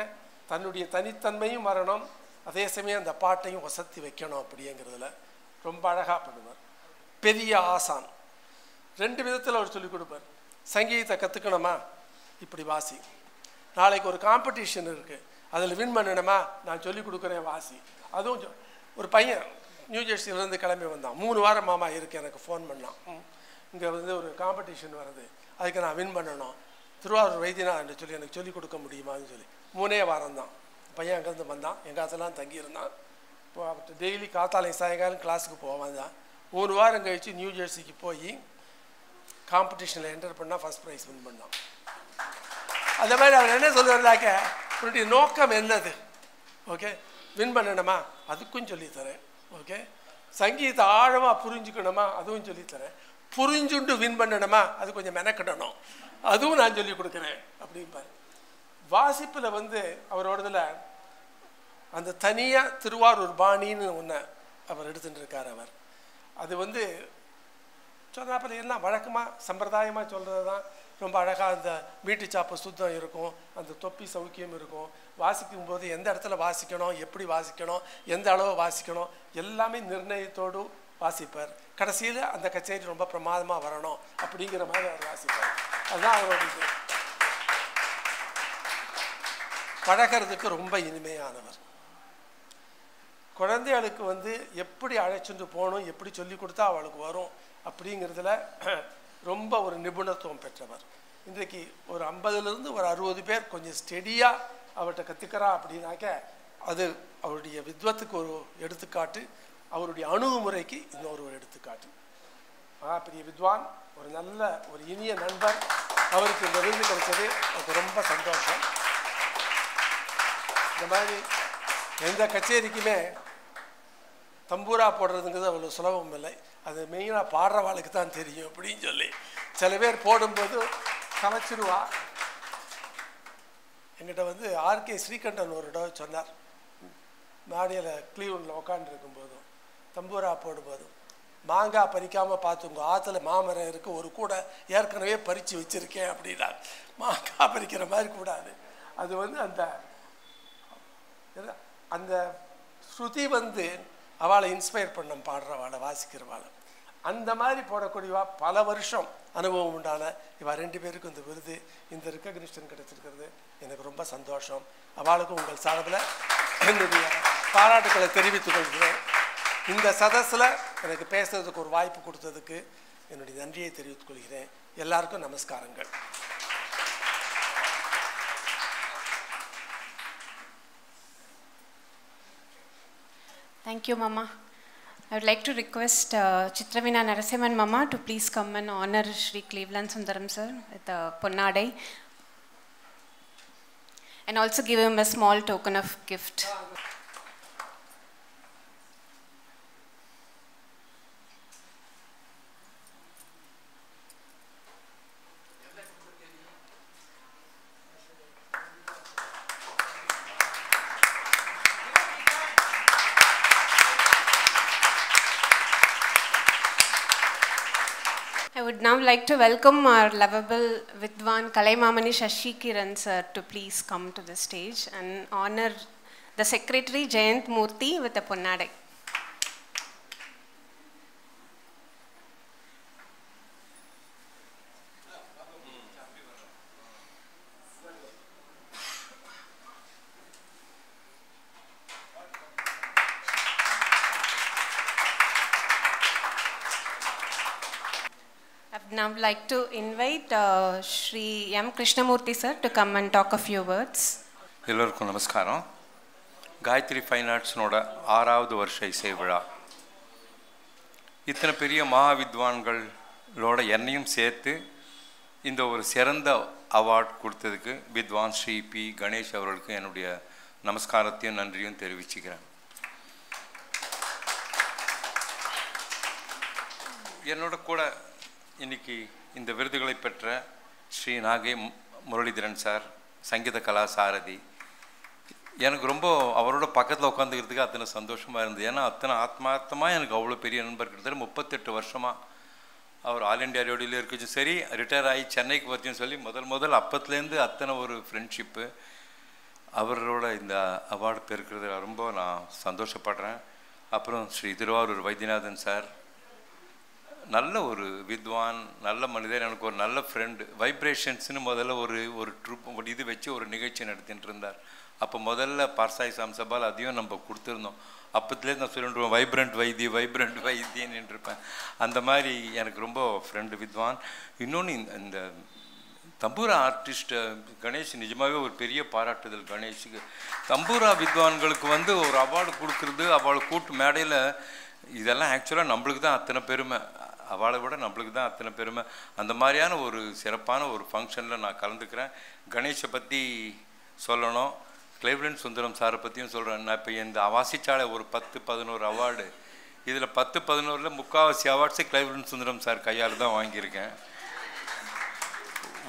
தன்னுடைய தனித்தன்மையும் வரணும், அதே சமயம் அந்த பாட்டையும் வசத்தி வைக்கணும் அப்படிங்கிறதுல ரொம்ப அழகாக பண்ணுவார். பெரிய ஆசான் 2 விதத்தில் அவர் சொல்லிக் கொடுப்பார். சங்கீதத்தை கற்றுக்கணுமா, இப்படி வாசி. நாளைக்கு ஒரு காம்படிஷன் இருக்குது, அதில் வின் பண்ணணுமா, நான் சொல்லிக் கொடுக்குறேன் வாசி. அதுவும் ஒரு பையன் நியூ ஜெர்சியிலேருந்து கிளம்பி வந்தான். 3 வாரம் மாமா இருக்கு, எனக்கு ஃபோன் பண்ணான். இங்கே வந்து ஒரு காம்படிஷன் வருது, அதுக்கு நான் வின் பண்ணணும், திருவாரூர் வைத்தியநாதன் சொல்லி எனக்கு சொல்லிக் கொடுக்க முடியுமான்னு சொல்லி 3 வாரம் தான் பையன் அங்கேருந்து வந்தான். எங்கள் அதெல்லாம் தங்கியிருந்தான். இப்போ அவர்கிட்ட டெய்லி காத்தாலையும் சாயங்காலம் கிளாஸுக்கு போவான் தான். 3 வாரம் கழித்து நியூ ஜெர்சிக்கு போய் காம்படிஷனில் என்டர் பண்ணால் ஃபஸ்ட் ப்ரைஸ் வின் பண்ணான். அந்த மாதிரி அவர் என்ன சொல்லுவாருனாக்க, உன்னுடைய நோக்கம் என்னது, ஓகே, வின் பண்ணணுமா, அதுக்கும் சொல்லித்தரேன், ஓகே, சங்கீதத்தை ஆழமாக புரிஞ்சுக்கணுமா, அதுவும் சொல்லித்தரேன், புரிஞ்சுண்டு வின் பண்ணணுமா, அது கொஞ்சம் மெனக்கிடணும், அதுவும் நான் சொல்லி கொடுக்குறேன் அப்படிம்பார். வாசிப்பில் வந்து அவரோடதில் அந்த தனியாக திருவாரூர் பாணின்னு ஒன்று அவர் எடுத்துகிட்டு இருக்கார். அவர் அது வந்து சொன்னாப்பில் எல்லாம் வழக்கமாக சம்பிரதாயமாக சொல்கிறது தான். ரொம்ப அழகாக அந்த வீட்டு சாப்பு சுத்தம் இருக்கும், அந்த தொப்பி சௌக்கியம் இருக்கும். வாசிக்கும் போது எந்த இடத்துல வாசிக்கணும், எப்படி வாசிக்கணும், எந்த அளவு வாசிக்கணும், எல்லாமே நிர்ணயத்தோடு வாசிப்பார். கடைசியில் அந்த கச்சேரி ரொம்ப பிரமாதமாக வரணும் அப்படிங்கிற மாதிரி அவர் வாசிப்பார். அதுதான் அவரோட இது. பழகிறதுக்கு ரொம்ப இனிமையானவர். குழந்தைகளுக்கு வந்து எப்படி அழைச்சிட்டு போகணும், எப்படி சொல்லி கொடுத்தா அவளுக்கு வரும் அப்படிங்கிறதுல ரொம்ப ஒரு நிபுணத்துவம் பெற்றவர். இன்றைக்கு ஒரு 50லேருந்து ஒரு 60 பேர் கொஞ்சம் ஸ்டெடியாக அவர்கிட்ட கற்றுக்கிறா அப்படின்னாக்க அது அவருடைய வித்வத்துக்கு ஒரு எடுத்துக்காட்டு, அவருடைய அணுகுமுறைக்கு இன்னொரு எடுத்துக்காட்டு. பெரிய வித்வான், ஒரு நல்ல ஒரு இனிய நண்பர். அவருக்கு இந்த விருது கிடைச்சது எனக்கு ரொம்ப சந்தோஷம். இந்த மாதிரி எந்த கச்சேரிக்குமே தம்பூரா போடுறதுங்கிறது அவ்வளோ சுலபம் இல்லை, அது மெயினாக பாடுறவாளுக்கு தான் தெரியும் அப்படின்னு சொல்லி சில பேர் போடும்போது கலைச்சிடுவா. என்கிட்ட வந்து ஆர்கே ஸ்ரீகண்டன் ஒரு இடம் சொன்னார், நாடியில் கிளீவனில் உட்காந்துருக்கும்போதும் தம்பூரா போடும்போதும், மாங்காய் பறிக்காமல் பார்த்துங்க, ஆற்றுல மாமரம் இருக்குது, ஒரு கூட ஏற்கனவே பறித்து வச்சுருக்கேன் அப்படின்னா, மாங்காய் பறிக்கிற மாதிரி கூடாது. அது வந்து அந்த ஸ்ருதி வந்து அவளை இன்ஸ்பயர் பண்ண, பாடுறவாளை வாசிக்கிறவாளை அந்த மாதிரி போடக்கூடியவா. பல வருஷம் அனுபவம் உண்டான இவா 2 பேருக்கும் இந்த விருது, இந்த ரெக்கக்னிஷன் கிடைச்சிருக்கிறது எனக்கு ரொம்ப சந்தோஷம். அவளுக்கும் உங்கள் சார்பில் என்னுடைய பாராட்டுக்களை தெரிவித்துக் கொள்கிறேன். இந்த சதஸில் எனக்கு பேசுறதுக்கு ஒரு வாய்ப்பு கொடுத்ததுக்கு என்னுடைய நன்றியை தெரிவித்துக் கொள்கிறேன். எல்லாருக்கும் நமஸ்காரங்கள். Thank you, Mama. I would like to request Chitravina Narasimhan Mama to please come and honor Shri Cleveland Sundaram sir with the Ponnadai and also give him a small token of gift. I would now like to welcome our lovable Vidwan Kalaimamani Shashikiran sir to please come to the stage and honor the Secretary Jayant Murthy with a Ponnadai. I would now like to invite Shri M. Krishnamurthy sir to come and talk a few words. எல்லோருக்கும் நமஸ்காரம். Gayatri fine ஆர்ட்ஸ்னோட 6வது வருஷ இசை விழா. இத்தனை பெரிய மகாவித்வான்களோட என்னையும் சேர்த்து இந்த ஒரு சிறந்த அவார்ட் கொடுத்ததுக்கு வித்வான் ஸ்ரீ பி கணேஷ் அவர்களுக்கு என்னுடைய நமஸ்காரத்தையும் நன்றியும் தெரிவிச்சுக்கிறேன். என்னோட கூட இன்னைக்கு இந்த விருதுகளை பெற்ற ஸ்ரீ நாகை முரளிதரன் சார், சங்கீத கலா சாரதி, எனக்கு ரொம்ப அவரோட பக்கத்தில் உட்காந்துக்கிறதுக்கு அத்தனை சந்தோஷமாக இருந்தது. ஏன்னா அத்தனை ஆத்மார்த்தமாக எனக்கு அவ்வளோ பெரிய நண்பர் கிட்டத்தட்ட 38 வருஷமாக அவர் ஆல் இண்டியா ரேடியோவில் இருக்கச்சும் சரி, ரிட்டையர் ஆகி சென்னைக்கு வரச்சும் சொல்லி முதல் அப்பத்துலேருந்து அத்தனை ஒரு ஃப்ரெண்ட்ஷிப்பு. அவரோட இந்த அவார்டு பெருக்கிறதுல ரொம்ப நான் சந்தோஷப்படுறேன். அப்புறம் ஸ்ரீ திருவாரூர் வைத்தியநாதன் சார், நல்ல ஒரு வித்வான், நல்ல மனிதர், எனக்கு ஒரு நல்ல ஃப்ரெண்டு. வைப்ரேஷன்ஸ்னு முதல்ல ஒரு ட்ரூப் இது வச்சு ஒரு நிகழ்ச்சி நடத்திட்டு இருந்தார். அப்போ முதல்ல பார்சாய் சாம்சபால் அதையும் நம்ம கொடுத்துருந்தோம். அப்பத்துலேயே நான் சொல்லிட்டுருவேன் வைப்ரண்ட் வைத்தியன்னு இருப்பேன். அந்த மாதிரி எனக்கு ரொம்ப ஃப்ரெண்டு வித்வான். இன்னொன்று இந்த தம்பூரா ஆர்டிஸ்ட் கணேஷ் நிஜமாகவே ஒரு பெரிய பாராட்டுதல் கணேஷுக்கு. தம்பூரா வித்வான்களுக்கு ஒரு அவார்டு கொடுக்குறது, அவளை கூட்டு மேடையில், இதெல்லாம் ஆக்சுவலாக நம்மளுக்கு தான் அத்தனை பெருமை, அவளை விட நம்மளுக்கு தான் அத்தனை பெருமை. அந்த மாதிரியான ஒரு சிறப்பான ஒரு ஃபங்க்ஷனில் நான் கலந்துக்கிறேன். கணேஷை பற்றி சொல்லணும், கிளைவ்லண்ட் சுந்தரம் சாரை பற்றியும் சொல்கிறேன். நான் இப்போ இந்த வாசிச்சாலை ஒரு 10-11 அவார்டு, இதில் 10-11 முக்கால்வாசி அவார்ட்ஸு கிளைவ்லண்ட் சுந்தரம் சார் கையால் தான் வாங்கியிருக்கேன்.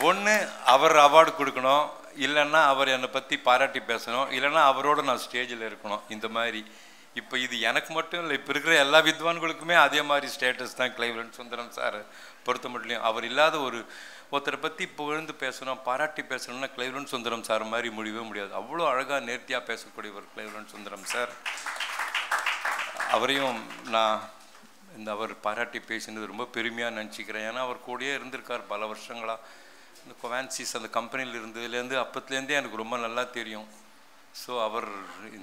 ஒன்று அவர் அவார்டு கொடுக்கணும், இல்லைன்னா அவர் என்னை பற்றி பாராட்டி பேசணும், இல்லைன்னா அவரோட நான் ஸ்டேஜில் இருக்கணும். இந்த மாதிரி இப்போ இது எனக்கு மட்டும் இல்லை, இப்போ இருக்கிற எல்லா வித்வான்களுக்குமே அதே மாதிரி ஸ்டேட்டஸ் தான் கிளைவ்லண்ட் சுந்தரம் சார் பொறுத்த மட்டும். அவர் இல்லாத ஒருத்தரை பற்றி புகழ்ந்து பேசணும், பாராட்டி பேசணும்னா கிளைவ்லண்ட் சுந்தரம் சார் மாதிரி முடியவே முடியாது. அவ்வளோ அழகாக நேர்த்தியாக பேசக்கூடியவர் கிளைவ்லண்ட் சுந்தரம் சார். அவரையும் நான் அவர் பாராட்டி பேசினது ரொம்ப பெருமையாக நினச்சிக்கிறேன். ஏன்னா அவர் கூடயே இருந்திருக்கார் பல வருஷங்களாக. இந்த கொவான்சிஸ் அந்த கம்பெனியில் இருந்ததுலேருந்து அப்பத்துலேருந்தே எனக்கு ரொம்ப நல்லா தெரியும். ஸோ அவர்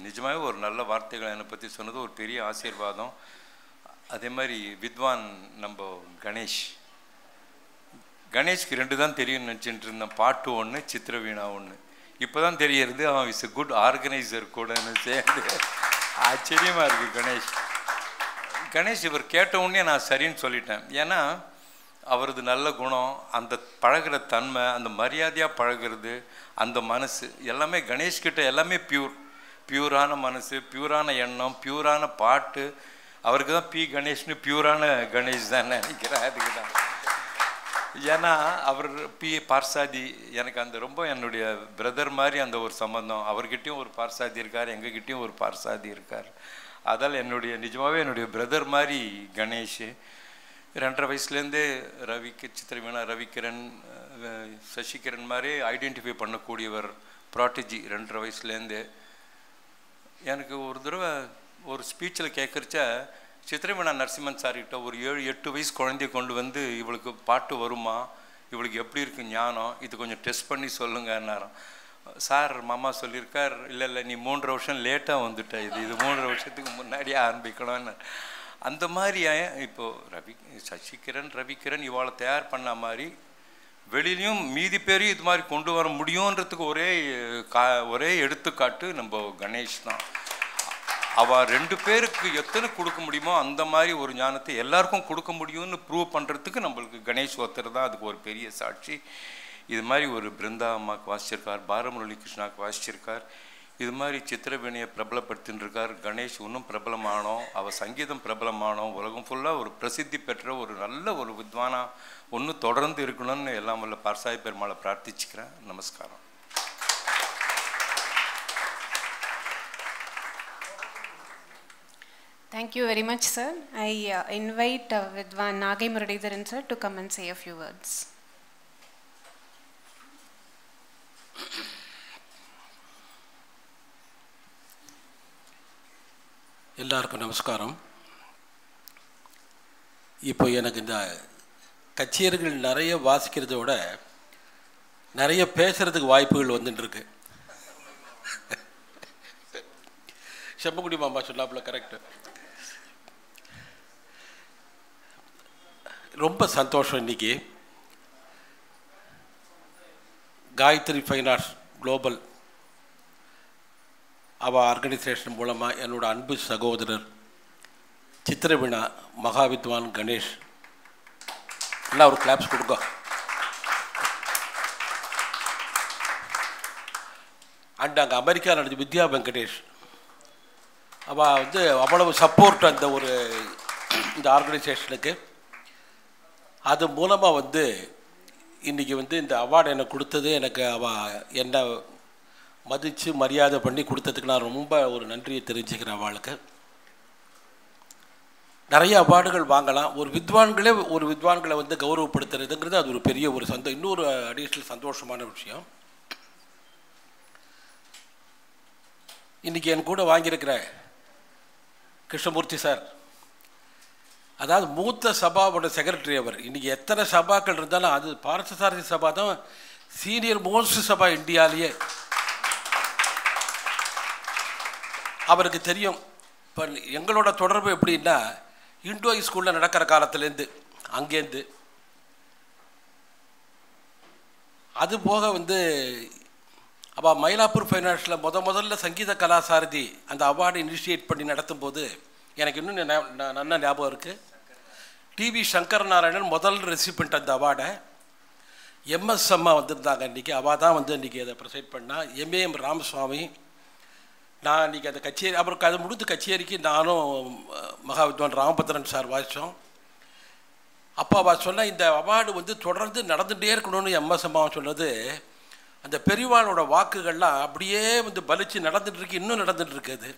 நிஜமாகவே ஒரு நல்ல வார்த்தைகளை என்னை பற்றி சொன்னது ஒரு பெரிய ஆசீர்வாதம். அதே மாதிரி வித்வான் நம்ம கணேஷ்க்கு 2 தான் தெரியும்னு நினச்சிட்டு இருந்தேன். பாட்டு 1, சித்திரவீணா 1. இப்போ தான் தெரியறது அவன் இஸ் எ குட் ஆர்கனைசர் கூடன்னு சேர்ந்து. ஆச்சரியமாக இருக்குது கணேஷ் இவர் கேட்ட உடனே நான் சரின்னு சொல்லிட்டேன். ஏன்னா அவரது நல்ல குணம், அந்த பழகிற தன்மை, அந்த மரியாதையாக பழகிறது, அந்த மனசு எல்லாமே கணேஷ்கிட்ட எல்லாமே பியூரான மனசு, பியூரான எண்ணம், பியூரான பாட்டு. அவருக்கு தான் பி கணேஷ்னு பியூரான கணேஷ் தான் நினைக்கிறேன். அதுக்கு தான். ஏன்னா அவர் பி பார்சாதி, எனக்கு அந்த ரொம்ப என்னுடைய பிரதர் மாதிரி அந்த ஒரு சம்பந்தம். அவர்கிட்டையும் ஒரு பார்சாதி இருக்கார், எங்ககிட்டையும் ஒரு பார்சாதி இருக்கார். அதால் நிஜமாகவே என்னுடைய பிரதர் மாதிரி கணேஷ். 2.5 வயசுலேருந்தே சித்திரவீணா, ரவிக்கிரண், சசிகிரண் மாதிரி ஐடென்டிஃபை பண்ணக்கூடியவர், ப்ராட்டஜி 2.5 வயசுலேருந்தே. எனக்கு ஒரு தடவை ஒரு ஸ்பீச்சில் கேட்குறச்ச சித்திரவீணா நரசிம்மன் சார்கிட்ட ஒரு 7-8 வயசு குழந்தைய கொண்டு வந்து, இவளுக்கு பாட்டு வருமா, இவளுக்கு எப்படி இருக்குது ஞானம், இது கொஞ்சம் டெஸ்ட் பண்ணி சொல்லுங்கன்னாராம். சார் மாமா சொல்லியிருக்கார், இல்லை நீ 3 வருஷம் லேட்டாக வந்துட்ட, இது 3 வருஷத்துக்கு முன்னாடியே ஆரம்பிக்கணும்னு. அந்த மாதிரி இப்போது சசிகிரண், ரவிக்கிரண் இவாளை தயார் பண்ண மாதிரி வெளியிலையும் மீதி பேரையும் இது மாதிரி கொண்டு வர முடியுன்றதுக்கு ஒரே எடுத்துக்காட்டு நம்ம கணேஷ் தான். அவள் 2 பேருக்கு எத்தனை கொடுக்க முடியுமோ அந்த மாதிரி ஒரு ஞானத்தை எல்லாருக்கும் கொடுக்க முடியும்னு ப்ரூவ் பண்ணுறதுக்கு நம்மளுக்கு கணேஷ் ஒருத்தர் தான் அதுக்கு ஒரு பெரிய சாட்சி. இது மாதிரி ஒரு பிருந்தா அம்மாவுக்கு வாசிச்சிருக்கார், பாலமுரளி கிருஷ்ணாவுக்கு வாசிச்சிருக்கார். இது மாதிரி சித்திரவீணையை பிரபலப்படுத்தின்னு இருக்கார். கணேஷ் இன்னும் பிரபலமானோம், அவள் சங்கீதம் பிரபலமானோம், உலகம் ஃபுல்லாக ஒரு பிரசித்தி பெற்ற ஒரு நல்ல ஒரு வித்வானா ஒன்று தொடர்ந்து இருக்கணும்னு எல்லாம் வல்ல பார்சாய் பெருமாளை பிரார்த்திச்சுக்கிறேன். நமஸ்காரம். Thank you very much, sir. I invite Vidwan Nagai Muralidharan sir to come and say a few words. எல்லாருக்கும் நமஸ்காரம். இப்போ எனக்கு இந்த கச்சேரிகள் நிறைய வாசிக்கிறத விட நிறைய பேசுகிறதுக்கு வாய்ப்புகள் வந்துட்டுருக்கு. செம்மக்குடி மாமா சொன்னாப்புல கரெக்டு. ரொம்ப சந்தோஷம். இன்றைக்கி காயத்ரி ஃபைன் ஆர்ட்ஸ் குளோபல் அவள் ஆர்கனைசேஷன் மூலமாக என்னோட அன்பு சகோதரர் சித்திரவீணா மகாவித்வான் கணேஷ் எல்லாம் ஒரு கிளாப்ஸ் கொடுங்க. அண்ட் அங்கே அமெரிக்கா நடந்த வித்யா வெங்கடேஷ் அவள் வந்து அவ்வளவு சப்போர்ட் அந்த ஒரு இந்த ஆர்கனைசேஷனுக்கு. அது மூலமாக வந்து இன்றைக்கி வந்து இந்த அவார்டு எனக்கு கொடுத்தது, எனக்கு அவள் என்னை மதித்து மரியாதை பண்ணி கொடுத்ததுக்கு நான் ரொம்ப ஒரு நன்றியை தெரிஞ்சுக்கிறேன். அவளுக்கு நிறைய அவார்டுகள் வாங்கலாம். ஒரு வித்வான்களை வந்து கௌரவப்படுத்துறதுங்கிறது அது ஒரு பெரிய ஒரு இன்னொரு அடிஷ்னல் சந்தோஷமான விஷயம். இன்றைக்கி என் கூட வாங்கியிருக்கிற கிருஷ்ணமூர்த்தி சார், அதாவது மூத்த சபாவோட செக்ரட்டரி அவர். இன்றைக்கி எத்தனை சபாக்கள் இருந்தாலும் அது பார்த்தசாரதி சபா தான் சீனியர் மோஸ்ட் சபா இந்தியாவிலேயே. அவருக்கு தெரியும். இப்போ எங்களோட தொடர்பு எப்படின்னா, இண்டோ ஸ்கூலில் நடக்கிற காலத்துலேருந்து அங்கேருந்து அது போக வந்து அவள் மயிலாப்பூர் ஃபைனான்ஸில் முதல்ல சங்கீத கலாசாரதி அந்த அவார்டு இனிஷியேட் பண்ணி நடத்தும் போது எனக்கு இன்னும் நல்ல ஞாபகம் இருக்குது. டிவி சங்கர் நாராயணன் முதல் ரெசிபெண்ட் அந்த அவார்டை. எம்எஸ் அம்மா வந்திருந்தாங்க இன்றைக்கி. அவள் தான் வந்து இன்றைக்கி அதை ப்ரெசென்ட் பண்ணால். எம்ஏஎம் ராமசுவாமி. நான் இன்றைக்கி அந்த கச்சேரி அப்புறம் அதை முடித்து கச்சேரிக்கு நானும் மகாவித்வான் ராமபத்ரன் சார் வாசித்தோம். அப்போ அவள் சொன்ன இந்த அவார்டு வந்து தொடர்ந்து நடந்துகிட்டே இருக்கணும்னு எம்எஸ் அம்மாவை சொன்னது, அந்த பெரியவாளோட வாக்குகள்லாம் அப்படியே வந்து பலிச்சு நடந்துகிட்ருக்கு, இன்னும் நடந்துகிட்ருக்கு. அது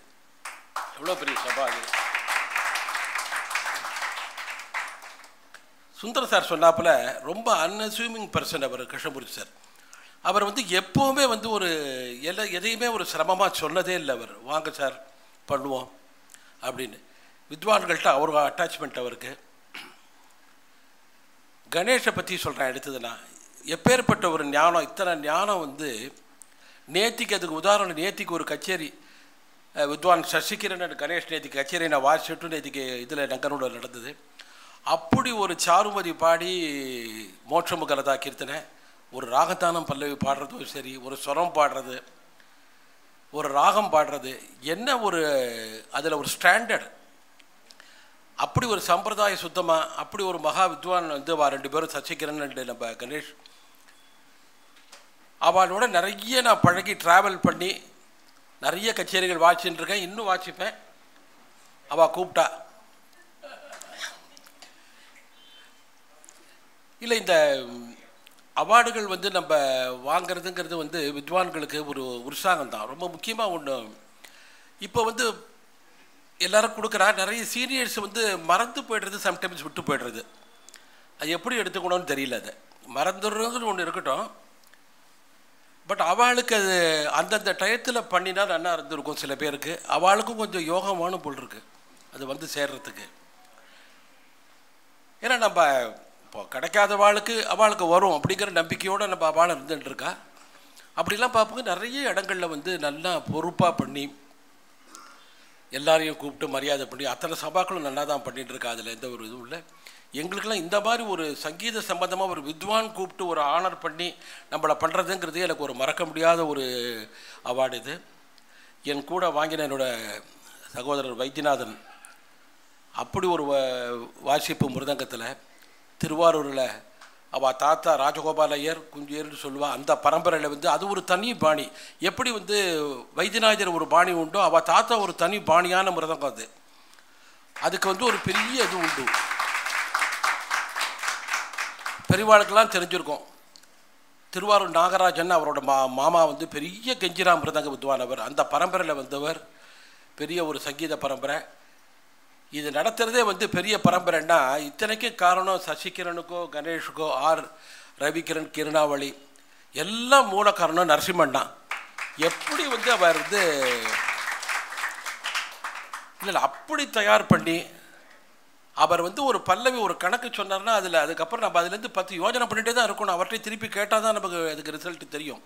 எவ்வளோ பெரிய சபா அது. சுந்தர் சார் சொன்னாப்புல ரொம்ப அன்அஸ்யூமிங் பர்சன் அவர் கிருஷ்ணமூர்த்தி சார். அவர் வந்து எப்போவுமே வந்து ஒரு எதையுமே ஒரு சிரமமாக சொன்னதே இல்லை. அவர் வாங்க சார் பண்ணுவோம் அப்படின்னு. வித்வான்கள்கிட்ட அவரோட அட்டாச்மெண்ட் அவருக்கு. கணேஷை பற்றி சொல்கிறேன் அடுத்ததுன்னா, எப்பேற்பட்ட ஒரு ஞானம், இத்தனை ஞானம் வந்து நேத்திக்கு அதுக்கு உதாரணம். நேத்திக்கு ஒரு கச்சேரி வித்வான் சசிகிரண் கணேஷ் நேத்திக்கு கச்சேரி நான் வாசிச்சுட்டு நேத்திக்கு இதில் நங்கனோட நடந்தது. அப்படி ஒரு சாருமதி பாடி மோட்சமுகலதா கீர்த்தனை, ஒரு ராகத்தானம் பல்லவி பாடுறதும் சரி, ஒரு ஸ்வரம் பாடுறது, ஒரு ராகம் பாடுறது, என்ன ஒரு அதில் ஒரு ஸ்டாண்டர்ட். அப்படி ஒரு சம்பிரதாய சுத்தமாக அப்படி ஒரு மகா வித்வான் வந்து ரெண்டு பேரும் சசிகிரண் நம்ம கணேஷ். அவளோட நிறைய நான் பழகி ட்ராவல் பண்ணி நிறைய கச்சேரிகள் வாசிச்சுட்டு இருக்கேன், இன்னும் வாசிப்பேன். அவள் கூப்பிட்டா இல்லை. இந்த அவார்டுகள் வந்து நம்ம வாங்கிறதுங்கிறது வந்து வித்வான்களுக்கு ஒரு உற்சாகம் தான். ரொம்ப முக்கியமாக ஒன்று இப்போ வந்து எல்லோரும் கொடுக்குறா. நிறைய சீனியர்ஸ் வந்து மறந்து போய்டுறது, சம்டைம்ஸ் விட்டு போய்டுறது. அது எப்படி எடுத்துக்கணும்னு தெரியல. அதை மறந்துடுறதுன்னு ஒன்று இருக்கட்டும். பட் அவளுக்கு அது அந்தந்த டயத்தில் பண்ணினா நல்லா இருந்திருக்கும். சில பேருக்கு அவளுக்கும் கொஞ்சம் யோகமான போல் இருக்குது அது வந்து சேர்றதுக்கு. ஏன்னா நம்ம இப்போ கிடைக்காத அவளுக்கு வரும் அப்படிங்கிற நம்பிக்கையோடு நம்ம அவளை இருந்துட்டுருக்கா. அப்படிலாம் பார்ப்போங்க நிறைய இடங்களில் வந்து நல்லா பொறுப்பாக பண்ணி எல்லாரையும் கூப்பிட்டு மரியாதை பண்ணி அத்தனை சபாக்களும் நல்லா தான் பண்ணிகிட்ருக்கா. அதில் எந்த ஒரு இதுவும் இல்லை. எங்களுக்கெல்லாம் இந்த மாதிரி ஒரு சங்கீத சம்பந்தமாக ஒரு வித்வான் கூப்பிட்டு ஒரு ஆனர் பண்ணி நம்மளை பண்ணுறதுங்கிறது எனக்கு ஒரு மறக்க முடியாத ஒரு அவார்டு. இது என் கூட வாங்கின என்னோடய சகோதரர் வைத்தியநாதன் அப்படி ஒரு வாசிப்பு மிருதங்கத்தில் திருவாரூரில் அவள் தாத்தா ராஜகோபால ஐயர் குஞ்சியர்னு சொல்லுவாள். அந்த பரம்பரையில் வந்து அது ஒரு தனி பாணி. எப்படி வந்து வைத்தியநாதர் ஒரு பாணி உண்டோ அவள் தாத்தா ஒரு தனி பாணியான மிருதங்கம். அது அதுக்கு வந்து ஒரு பெரிய இது உண்டு. பெரியவாளுக்கெல்லாம் தெரிஞ்சிருக்கும். திருவாரூர் நாகராஜன் அவரோட மாமா வந்து பெரிய கெஞ்சிரா மிருதங்க வித்வான். அவர் அந்த பரம்பரையில் வந்தவர், பெரிய ஒரு சங்கீத பரம்பரை. இது நடத்துகிறதே வந்து பெரிய பரம்பரைன்னா இத்தனைக்கும் காரணம் சசிகிரனுக்கோ கணேஷுக்கோ ரவிகிரண் கிருணாவளி எல்லாம் மூல காரணம் நரசிம்மன் தான். எப்படி வந்து அவர் வந்து இல்லை அப்படி தயார் பண்ணி அவர் வந்து ஒரு பல்லவி ஒரு கணக்கு சொன்னார்னா அதில் அதுக்கப்புறம் நம்ம அதுலேருந்து 10 யோஜனை பண்ணிகிட்டே தான் இருக்கணும். அவர்கிட்ட திருப்பி கேட்டால் தான் நமக்கு அதுக்கு ரிசல்ட்டு தெரியும்.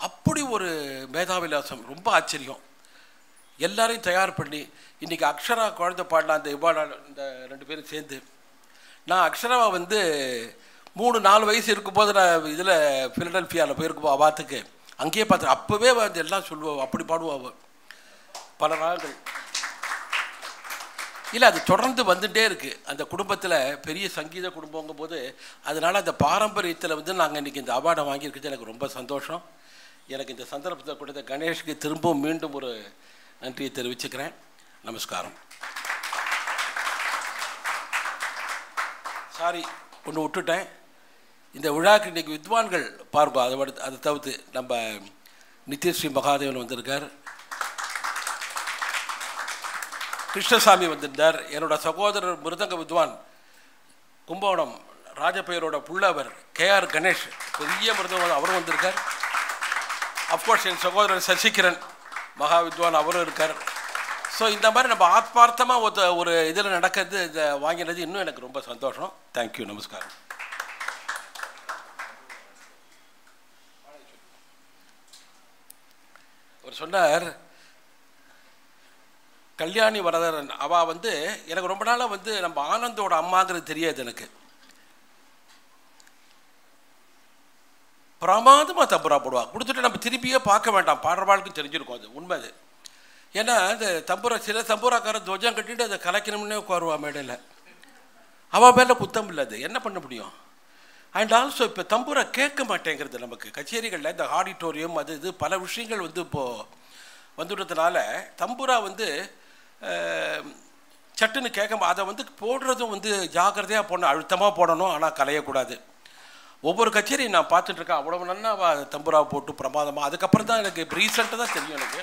அப்படி ஒரு மேதாவிலாசம், ரொம்ப ஆச்சரியம். எல்லாரையும் தயார் பண்ணி இன்றைக்கி அக்ஷரா குழந்தை பாடலாம் அந்த இந்த 2 பேரும் சேர்ந்து. நான் அக்ஷராவை வந்து 3-4 வயசு இருக்கும்போது நான் இதில் ஃபிலடெல்ஃபியாவில் போயிருக்குப்போ அவாத்துக்கு அங்கேயே பார்த்து அப்போவே வந்து எல்லாம் சொல்லுவோம், அப்படி பாடுவாள் பல நாள்கள். இல்லை அது தொடர்ந்து வந்துகிட்டே இருக்குது அந்த குடும்பத்தில், பெரிய சங்கீத குடும்பங்கும் போது. அதனால் அந்த பாரம்பரியத்தில் வந்து நாங்கள் இன்றைக்கி இந்த அவார்டை வாங்கியிருக்கிறது எனக்கு ரொம்ப சந்தோஷம். எனக்கு இந்த சந்தர்ப்பத்தை கொடுத்த கணேஷ்க்கு திரும்பவும் மீண்டும் ஒரு நன்றியை தெரிவிச்சுக்கிறேன். நமஸ்காரம். சாரி ஒன்று விட்டுட்டேன். இந்த விழாக்கு இன்றைக்கி வித்வான்கள் பாருங்க. அதை தவிர்த்து நம்ம நித்யஸ்ரீ மகாதேவன் வந்திருக்கார், கிருஷ்ணசாமி வந்திருந்தார், என்னோட சகோதரர் மிருதங்க வித்வான் கும்பகோணம் ராஜபெயரோட புள்ளவர் KR கணேஷ் பெரிய மிருதங்க அவரும் வந்திருக்கார். அஃப்கோர்ஸ் என் சகோதரர் சசிகிரண் மகா வித்வான் அவரும் இருக்கார். ஸோ இந்த மாதிரி நம்ம ஆத்மார்த்தமாக ஒரு இதில் நடக்கிறது இதை வாங்கினது இன்னும் எனக்கு ரொம்ப சந்தோஷம். தேங்க்யூ. நமஸ்காரம். அவர் சொன்னார் கல்யாணி வரதரன், அவள் வந்து எனக்கு ரொம்ப நாளாக வந்து நம்ம ஆனந்தோட அம்மாங்கிறது தெரியாது எனக்கு. பிரமாதமாக தம்புரா போடுவாள். கொடுத்துட்டு நம்ம திருப்பியே பார்க்க வேண்டாம், பாடுறவாளுக்கும் தெரிஞ்சிருக்கும் அது உண்மை. அது ஏன்னா அந்த சில தம்புராக்கார துவஜம் கட்டிட்டு அதை கலைக்கணும்னே உட்காருவா மேடையில். அவள் மேலே குத்தம் இல்லை, அது என்ன பண்ண முடியும். அண்ட் ஆல்சோ இப்போ தம்புரா கேட்க மாட்டேங்கிறது நமக்கு கச்சேரிகளில். இந்த ஆடிட்டோரியம் அது இது பல விஷயங்கள் வந்து இப்போது வந்துவிட்டதுனால தம்புரா வந்து சட்டுன்னு கேட்க அதை வந்து போடுறதும் வந்து ஜாக்கிரதையாக போடணும், அழுத்தமாக போடணும், ஆனால் கலையக்கூடாது. ஒவ்வொரு கச்சேரியும் நான் பார்த்துட்ருக்கேன், அவ்வளோ நல்லா தம்புராவை போட்டு பிரமாதமாக. அதுக்கப்புறம் தான் எனக்கு ரீசெண்டாக தான் தெரியும் எனக்கு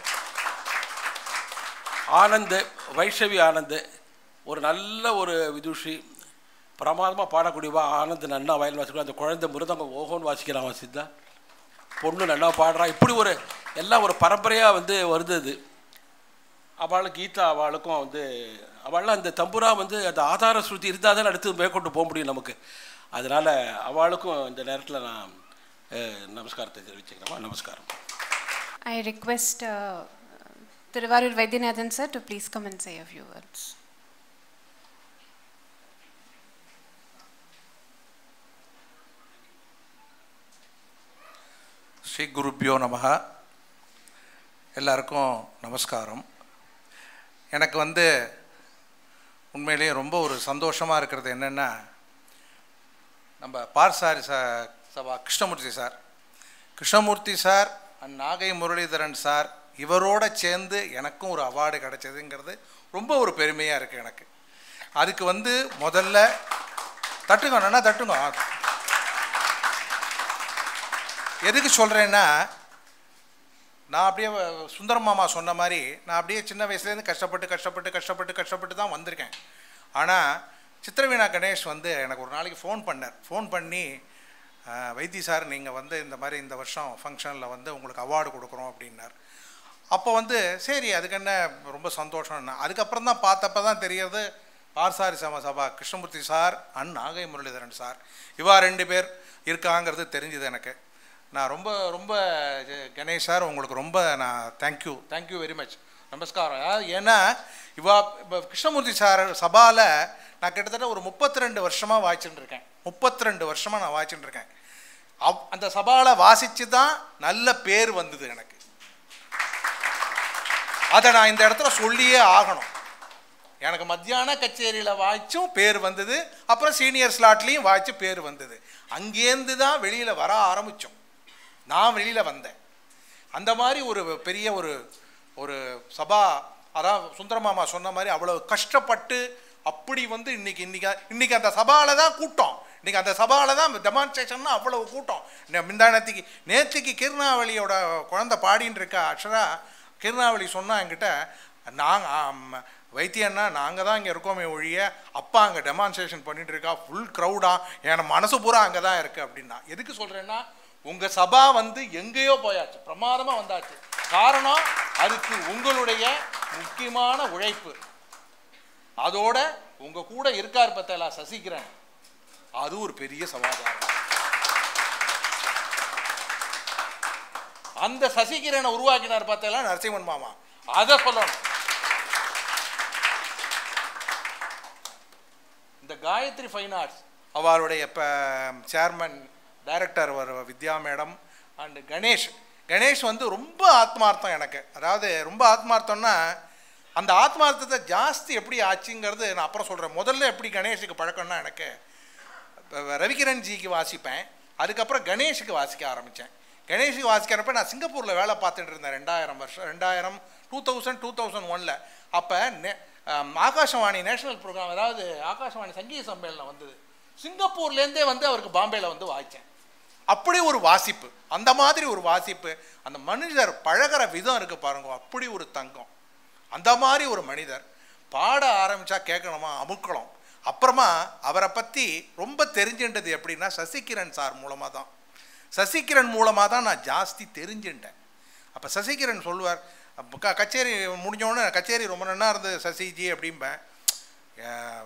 ஆனந்த் வைஷ்ணவி ஆனந்த் ஒரு நல்ல ஒரு விதுஷி, பிரமாதமாக பாடக்கூடியவா. ஆனந்த் நன்னா வயல் வாசிக்கிறோம், அந்த குழந்தை மிருதங்க ஓஹோன்னு வாசிக்கிறான் வாசித்தா, பொண்ணு நல்லா பாடுறான். இப்படி ஒரு எல்லாம் ஒரு பரம்பரையாக வந்து வருது. அவளுக்கு கீதா அவளுக்கும் வந்து அவள்லாம் அந்த தம்புரா வந்து அந்த ஆதார ஸ்ருதி இருந்தால் தான் அடுத்து மேற்கொண்டு போக முடியும் நமக்கு. அதனால் அவளுக்கும் இந்த நேரத்தில் நான் நமஸ்காரத்தை தெரிவிச்சுக்கிறேன். நமஸ்காரம். I request Thiruvarur Vaidyanathan sir to please come and say a few words. Sri குருப்யோ நமஹ. எல்லாருக்கும் நமஸ்காரம். எனக்கு வந்து உண்மையிலேயே ரொம்ப ஒரு சந்தோஷமாக இருக்கிறது என்னென்னா, நம்ம Parsari Sabha Krishnamurthy sir and Nagai Muralidharan sir இவரோட சேர்ந்து எனக்கும் ஒரு அவார்டு கிடைச்சதுங்கிறது ரொம்ப ஒரு பெருமையாக இருக்குது எனக்கு. அதுக்கு வந்து முதல்ல தட்டுங்க. எதுக்கு சொல்கிறேன்னா, நான் அப்படியே சுந்தரம் மாமா சொன்ன மாதிரி நான் அப்படியே சின்ன வயசுலேருந்து கஷ்டப்பட்டு தான் வந்திருக்கேன். ஆனால் சித்திரவீணா கணேஷ் வந்து எனக்கு ஒரு நாளைக்கு ஃபோன் பண்ணி வைத்தி சார் நீங்கள் வந்து இந்த மாதிரி இந்த வருஷம் ஃபங்க்ஷனில் வந்து உங்களுக்கு அவார்டு கொடுக்குறோம் அப்படின்னார். அப்போ வந்து சரி அதுக்கு என்ன ரொம்ப சந்தோஷம்னா, அதுக்கப்புறம் தான் பார்த்தப்ப தான் தெரியுது Parsari Sabha Krishnamurthy sir and Nagai Muralidharan sir இவா 2 பேர் இருக்காங்கிறது தெரிஞ்சுது எனக்கு. நான் ரொம்ப கணேஷ் சார் உங்களுக்கு ரொம்ப நான் தேங்க்யூ வெரி மச், நமஸ்காரம். ஏன்னா இப்போ கிருஷ்ணமூர்த்தி சார் சபாவில் நான் கிட்டத்தட்ட ஒரு 32 வருஷமாக வாய்ச்சுட்டு இருக்கேன். 32 வருஷமாக நான் வாய்ச்சுட்டு இருக்கேன். அந்த சபாவில் வாசித்து தான் நல்ல பேர் வந்தது எனக்கு. அதை நான் இந்த இடத்துல சொல்லியே ஆகணும். எனக்கு மத்தியான கச்சேரியில் வாய்ச்சும் பேர் வந்தது, அப்புறம் சீனியர் ஸ்லாட்லேயும் வாய்ச்சு பேர் வந்தது. அங்கேருந்து தான் வெளியில் வர ஆரம்பித்தோம், நான் வெளியில் வந்தேன். அந்த மாதிரி ஒரு பெரிய ஒரு சபா, அதான் சுந்தரமாமா சொன்ன மாதிரி அவ்வளோ கஷ்டப்பட்டு அப்படி வந்து இன்னைக்கு அந்த சபாவில் தான் கூட்டம். இன்றைக்கி அந்த சபாவில் தான் டெமான்ஸ்ட்ரேஷன்னா அவ்வளோ கூட்டம். நேற்றுக்கு கிருணாவளியோட குழந்தை பாடின்னு இருக்கா அக்ஷரா. கிருணாவளி சொன்னால் என்கிட்ட நாங்கள் வைத்தியன்னா நாங்கள் தான் இங்கே இருக்கோமே ஒழிய அப்பா அங்கே டெமான்ஸ்ட்ரேஷன் பண்ணிட்டு இருக்கா, ஃபுல் க்ரௌடாக என் மனசு பூரா அங்கே தான் இருக்குது அப்படின்னா. எதுக்கு சொல்கிறேன்னா, உங்கள் சபா வந்து எங்கேயோ போயாச்சு, பிரமாதமாக வந்தாச்சு. காரணம் அதுக்கு உங்களுடைய முக்கியமான உழைப்பு. அதோட உங்கள் கூட இருக்கார் பார்த்தா சசிகிரண், அது ஒரு பெரிய சமாதானம். அந்த சசிகிரனை உருவாக்கினார் பார்த்தா நரசிம்மன் மாமா, அதை சொல்லணும். இந்த காயத்ரி ஃபைன் ஆர்ட்ஸ் அவருடைய இப்போ chairman director Vidya madam and Ganesh வந்து ரொம்ப ஆத்மார்த்தம் எனக்கு. அதாவது ரொம்ப ஆத்மார்த்தம்னா அந்த ஆத்மார்த்தத்தை ஜாஸ்தி எப்படி ஆச்சுங்கிறது நான் அப்புறம் சொல்கிறேன். முதல்ல எப்படி கணேஷுக்கு பழக்கம்னா, எனக்கு ரவிகிரண் ஜிக்கு வாசிப்பேன், அதுக்கப்புறம் கணேஷுக்கு வாசிக்க ஆரம்பித்தேன். கணேஷுக்கு வாசிக்கிறப்ப நான் சிங்கப்பூரில் வேலை பார்த்துட்டு இருந்தேன் 2001. அப்போ ஆகாஷவாணி நேஷனல் ப்ரோக்ராம், அதாவது ஆகாஷவாணி சங்கீத சம்மேளனம் வந்தது. சிங்கப்பூர்லேருந்தே வந்து அவருக்கு பாம்பேயில் வந்து வாய்ச்சேன். அப்படி ஒரு வாசிப்பு, அந்த மாதிரி ஒரு வாசிப்பு, அந்த மனிதர் பழகிற விதம் இருக்குது பாருங்க, அப்படி ஒரு தங்கம். அந்த மாதிரி ஒரு மனிதர் பாட ஆரம்பித்தா கேட்கணுமா அமுக்கலாம். அப்புறமா அவரை பற்றி ரொம்ப தெரிஞ்சுட்டது எப்படின்னா சசிகிரண் சார் மூலமாக தான். சசிகிரண் மூலமாக தான் நான் ஜாஸ்தி தெரிஞ்சுட்டேன். அப்போ சசிகிரண் சொல்லுவார், கச்சேரி முடிஞ்சோடனே கச்சேரி ரொம்ப நல்லா இருந்தது சசிஜி அப்படிம்பேன்.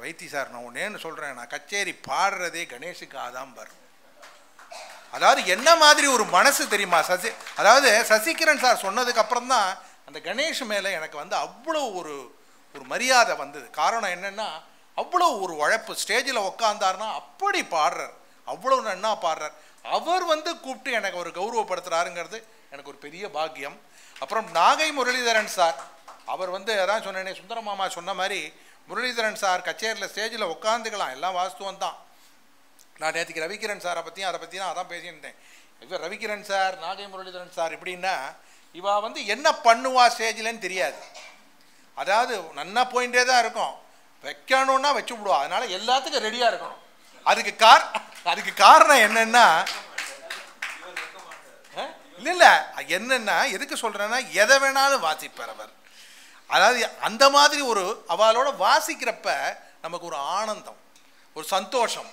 வைத்தி சார் நான் ஒன்றேன்னு சொல்கிறேன், நான் கச்சேரி பாடுறதே கணேஷுக்கு ஆதாம்பர். அதாவது என்ன மாதிரி ஒரு மனசு தெரியுமா அதாவது சசிகிரண் சார் சொன்னதுக்கு அப்புறம் தான் அந்த கணேஷ் மேலே எனக்கு வந்து அவ்வளோ ஒரு மரியாதை வந்தது. காரணம் என்னென்னா, அவ்வளோ ஒரு உழைப்பு. ஸ்டேஜில் உக்காந்தாருன்னா அப்படி பாடுறார், அவ்வளோ நன்னா பாடுறார். அவர் வந்து கூப்பிட்டு எனக்கு ஒரு கௌரவப்படுத்துகிறாருங்கிறது எனக்கு ஒரு பெரிய பாக்கியம். அப்புறம் நாகை முரளிதரன் சார், அவர் வந்து அதான் சொன்னேனே, சுந்தரமாமா சொன்ன மாதிரி முரளிதரன் சார் கச்சேரியில் ஸ்டேஜில் உட்காந்துக்கலாம், எல்லாம் வாஸ்துவம் தான். நான் நேற்றுக்கு ரவிகிரண் சாரை பற்றியும் அதை பற்றி நான் அதான் பேசியிருந்தேன். இப்போ ரவிகிரண் சார், நாகை முரளிதரன் சார் எப்படின்னா, இவா வந்து என்ன பண்ணுவா ஸ்டேஜில்னு தெரியாது. அதாவது நன்னா போயிட்டே தான் இருக்கும், வைக்கணுன்னா வச்சு விடுவா. அதனால் எல்லாத்துக்கும் ரெடியாக இருக்கணும். அதுக்கு காரணம் என்னென்னா, இல்லை என்னென்னா, எதுக்கு சொல்கிறேன்னா, எதை வேணாலும் வாசிப்பார் அவர். அதாவது அந்த மாதிரி ஒரு அவளோட வாசிக்கிறப்ப நமக்கு ஒரு ஆனந்தம், ஒரு சந்தோஷம்.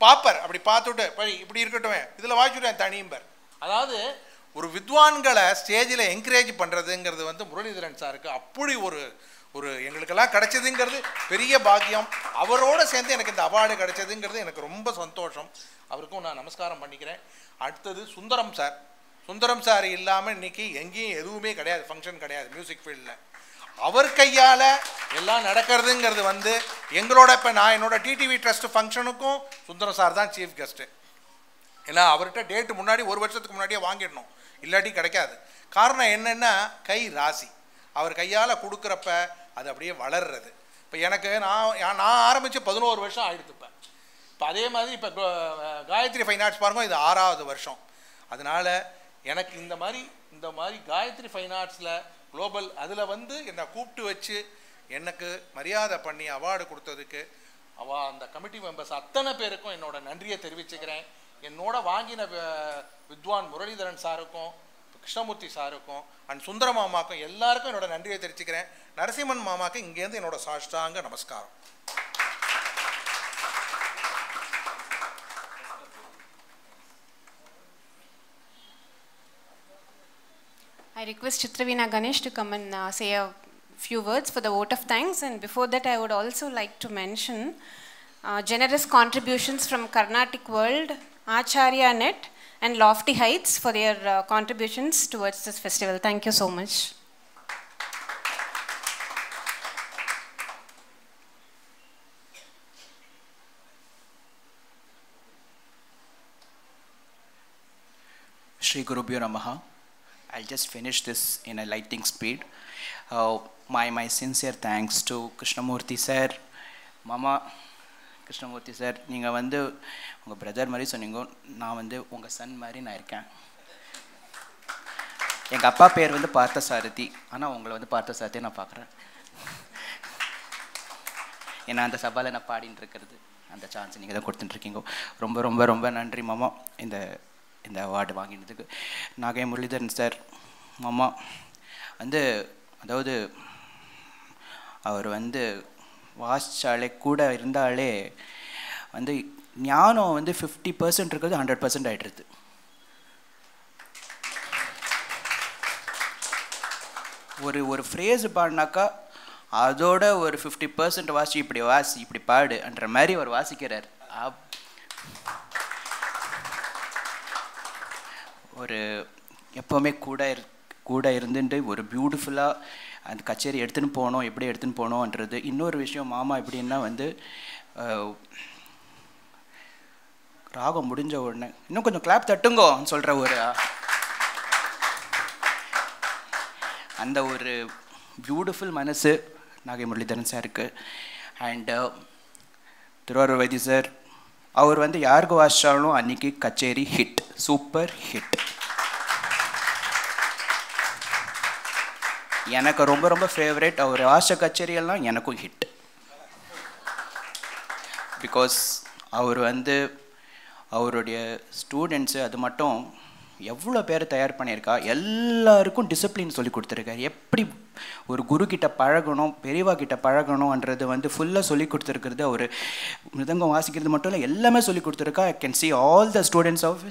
பாப்பர் அப்படி பார்த்துட்டு இப்படி இருக்கட்டும், இதில் வாசிச்சுட்டேன் தனியும்பர். அதாவது ஒரு வித்வான்களை ஸ்டேஜில் என்கரேஜ் பண்ணுறதுங்கிறது வந்து முரளிதரன் சாருக்கு அப்படி ஒரு எங்களுக்கெல்லாம் கிடைச்சதுங்கிறது பெரிய பாக்கியம். அவரோடு சேர்ந்து எனக்கு இந்த அவார்டு கிடைச்சதுங்கிறது எனக்கு ரொம்ப சந்தோஷம். அவருக்கும் நான் நமஸ்காரம் பண்ணிக்கிறேன். அடுத்தது சுந்தரம் சார் இல்லாமல் இன்றைக்கி எங்கேயும் எதுவுமே கிடையாது, ஃபங்க்ஷன் கிடையாது மியூசிக் ஃபீல்டில். அவர் கையால் எல்லாம் நடக்கிறதுங்கிறது வந்து எங்களோட இப்போ நான் என்னோடய டிடிவி ட்ரஸ்ட் ஃபங்க்ஷனுக்கும் சுந்தரம் சார் தான் சீஃப் கெஸ்ட்டு. ஏன்னா அவர்கிட்ட டேட்டு முன்னாடி 1 வருஷத்துக்கு முன்னாடியே வாங்கிடணும், இல்லாட்டி கிடைக்காது. காரணம் என்னென்னா, கை ராசி. அவர் கையால் கொடுக்குறப்ப அது அப்படியே வளர்றது. இப்போ எனக்கு நான் ஆரம்பித்து 11 வருஷம் ஆகிடுத்துப்பேன். இப்போ அதே மாதிரி இப்போ காயத்ரி ஃபைன் ஆர்ட்ஸ் பாருங்க, இது 6வது வருஷம். அதனால் எனக்கு இந்த மாதிரி காயத்ரி ஃபைன் ஆர்ட்ஸில் குளோபல் அதில் வந்து என்னை கூப்பிட்டு வச்சு எனக்கு மரியாதை பண்ணி அவார்டு கொடுத்ததுக்கு அந்த கமிட்டி மெம்பர்ஸ் அத்தனை பேருக்கும் என்னோட நன்றியை தெரிவிச்சுக்கிறேன். என்னோட வாங்கின வித்வான் முரளிதரன் சாருக்கும், கிருஷ்ணமூர்த்தி சாருக்கும் அண்ட் சுந்தர மாமாக்கும் எல்லாருக்கும் என்னோட நன்றியை தெரிவிச்சுக்கிறேன். நரசிம்மன் மாமாவுக்கு இங்கேருந்து என்னோட சாஷ்டாங்க நமஸ்காரம். I request Chitraveena Ganesh to come and say a few words for the vote of thanks. And before that, I would also like to mention generous contributions from Carnatic World, Acharya Net, and Lofty Heights for their contributions towards this festival. Thank you so much. Shri Gurubhyo Namaha. I'll just finish this in a lightning speed. My sincere thanks to Krishnamurthy sir, Mama Krishnamurthy sir. நீங்கள் வந்து உங்கள் brother மாதிரி சொன்னீங்க, நான் வந்து உங்கள் Sun மாதிரி நான் இருக்கேன். எங்கள் அப்பா பேர் வந்து பார்த்தசாரதி, ஆனால் உங்களை வந்து பார்த்தசாரதியை நான் பார்க்குறேன். ஏன்னா அந்த சபாவில் நான் பாடின்னு இருக்கிறது அந்த சான்ஸ் நீங்கள் தான் கொடுத்துட்டுருக்கீங்க. ரொம்ப ரொம்ப ரொம்ப நன்றி மாமா இந்த அவார்டு வாங்கினதுக்கு. நாகை முரளிதரன் சார் மாமா வந்து, அதாவது அவர் வந்து வாசிச்சாலே கூட இருந்தாலே வந்து ஞானம் வந்து 50% இருக்கிறது 100% ஆகிடுறது. ஒரு ஃப்ரேஸ் பாடினாக்கா அதோட ஒரு 50% வாசி இப்படி பாடுன்ற மாதிரி அவர் வாசிக்கிறார். ஒரு எப்போவுமே கூட இருந்துட்டு ஒரு பியூட்டிஃபுல்லாக அந்த கச்சேரி எடுத்துன்னு போனோம், எப்படி எடுத்துன்னு போனோன்றது. இன்னொரு விஷயம், மாமா எப்படின்னா வந்து ராகம் முடிஞ்ச உடனே இன்னும் கொஞ்சம் கிளாப் தட்டுங்கோன்னு சொல்கிற அந்த ஒரு பியூட்டிஃபுல் மனசு நாகை முரளிதரன் சாருக்கு. அண்ட் திருவாரூர் வைத்தி சார், அவர் வந்து யாருக்கு வாசிச்சாலும் அன்றைக்கி கச்சேரி ஹிட், சூப்பர் ஹிட். எனக்கு ரொம்ப ரொம்ப ஃபேவரேட். அவர் வாசித்த கச்சேரியெல்லாம் எனக்கும் ஹிட். பிகாஸ் அவர் வந்து அவருடைய ஸ்டூடெண்ட்ஸு அது மட்டும் எவ்வளோ பேர் தயார் பண்ணியிருக்கா, எல்லாருக்கும் டிசிப்ளின் சொல்லி கொடுத்துருக்காரு. எப்படி ஒரு குரு கிட்ட பழகணும், பெரியவா கிட்ட பழகணுன்றது வந்து ஃபுல்லாக சொல்லி கொடுத்துருக்கிறது. அவர் மிருதங்கம் வாசிக்கிறது மட்டும் இல்லை, எல்லாமே சொல்லி கொடுத்துருக்கா. I can see all the students of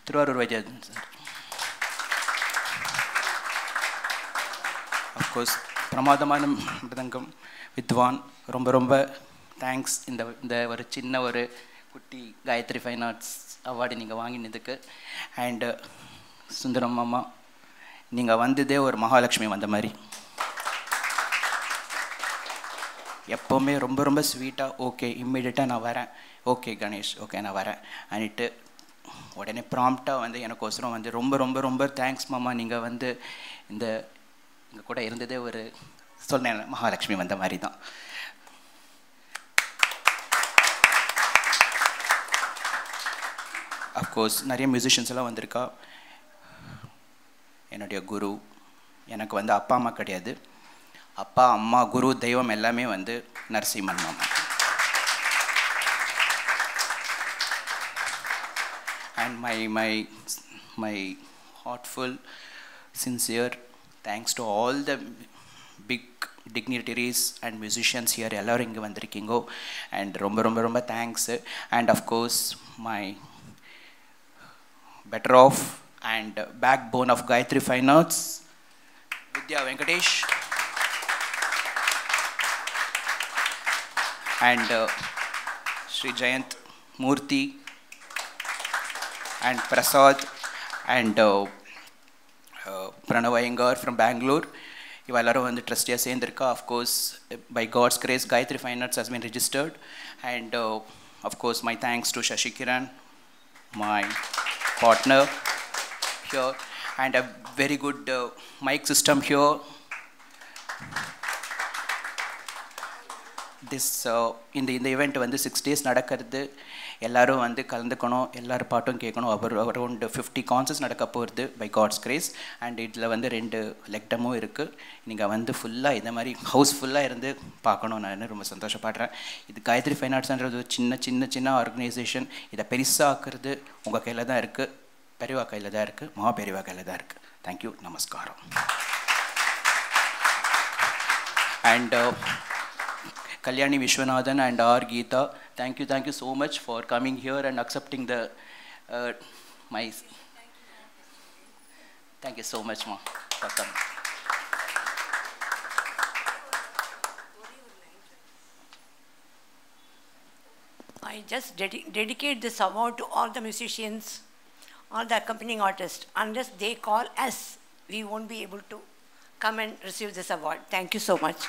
Thiruvarur Vaidyanathan sir. Of course பிரமாதமான மிருதங்கம் வித்வான், ரொம்ப ரொம்ப தேங்க்ஸ். இந்த ஒரு சின்ன ஒரு குட்டி காயத்ரி ஃபைன் ஆர்ட்ஸ் அவார்டு நீங்கள் வாங்கினதுக்கு. அண்டு சுந்தரம் மாமா, நீங்கள் வந்ததே ஒரு மகாலட்சுமி வந்த மாதிரி. எப்போவுமே ரொம்ப ரொம்ப ஸ்வீட்டாக, ஓகே இம்மிடியட்டாக நான் வரேன், ஓகே கணேஷ் ஓகே நான் வரேன் அன்னிட்டு உடனே ப்ராம்ப்டாக வந்து எனக்கோசரம் வந்து ரொம்ப ரொம்ப ரொம்ப தேங்க்ஸ் மாமா, நீங்கள் வந்து இங்கே கூட இருந்ததே ஒரு சொன்னேன் மகாலட்சுமி வந்த மாதிரி தான். அஃப்கோர்ஸ் நிறைய மியூசிஷியன்ஸ் எல்லாம் வந்திருக்கா. என்னுடைய குரு, எனக்கு வந்து அப்பா அம்மா கிடையாது, அப்பா அம்மா குரு தெய்வம் எல்லாமே வந்து நரசிம்மன் மாமா. And my heartful sincere thanks to all the big dignitaries and musicians here. எல்லாரும் இங்கே வந்திருக்கீங்கோ. அண்ட் ரொம்ப ரொம்ப ரொம்ப thanks. And of course my better off and backbone of Gayatri Fine Arts, Vidya Venkatesh, and Sri Jayant Murthy and Prasad and Pranav Iyengar from Bangalore. இவெல்லாரும் வந்து ட்ரஸ்டியாக சேர்ந்துருக்கா. Of course by God's grace Gayatri Fine Arts has been registered. And of course my thanks to Shashi Kiran, my partner here, and a very good mic system here. This இந்த event வந்து 6 days நடக்கிறது. எல்லாரும் வந்து கலந்துக்கணும், எல்லாரும் பாட்டும் கேட்கணும். Around 50 concerts நடக்க போகிறது by God's grace. அண்ட் இதில் வந்து 2 லெக்டமும் இருக்குது. நீங்கள் வந்து ஃபுல்லாக இந்த மாதிரி ஹவுஸ்ஃபுல்லாக இருந்து பார்க்கணும். நான் ரொம்ப சந்தோஷப்படுறேன். இது காயத்ரி ஃபைன் ஆர்ட்ஸ்ன்றது ஒரு சின்ன ஆர்கனைசேஷன். இதை பெருசாக ஆக்குறது உங்கள் கையில் தான் இருக்குது, பெரியவா கையில் தான் இருக்குது, மகா பெரியவா கையில் தான் இருக்குது. தேங்க்யூ, நமஸ்காரம். And Kalyani Vishwanathan and R. Geeta, thank you so much for coming here and accepting the my. Thank you so much, ma, for coming. I just dedicate this award to all the musicians, all the accompanying artists. Unless they call us, we won't be able to come and receive this award. Thank you so much.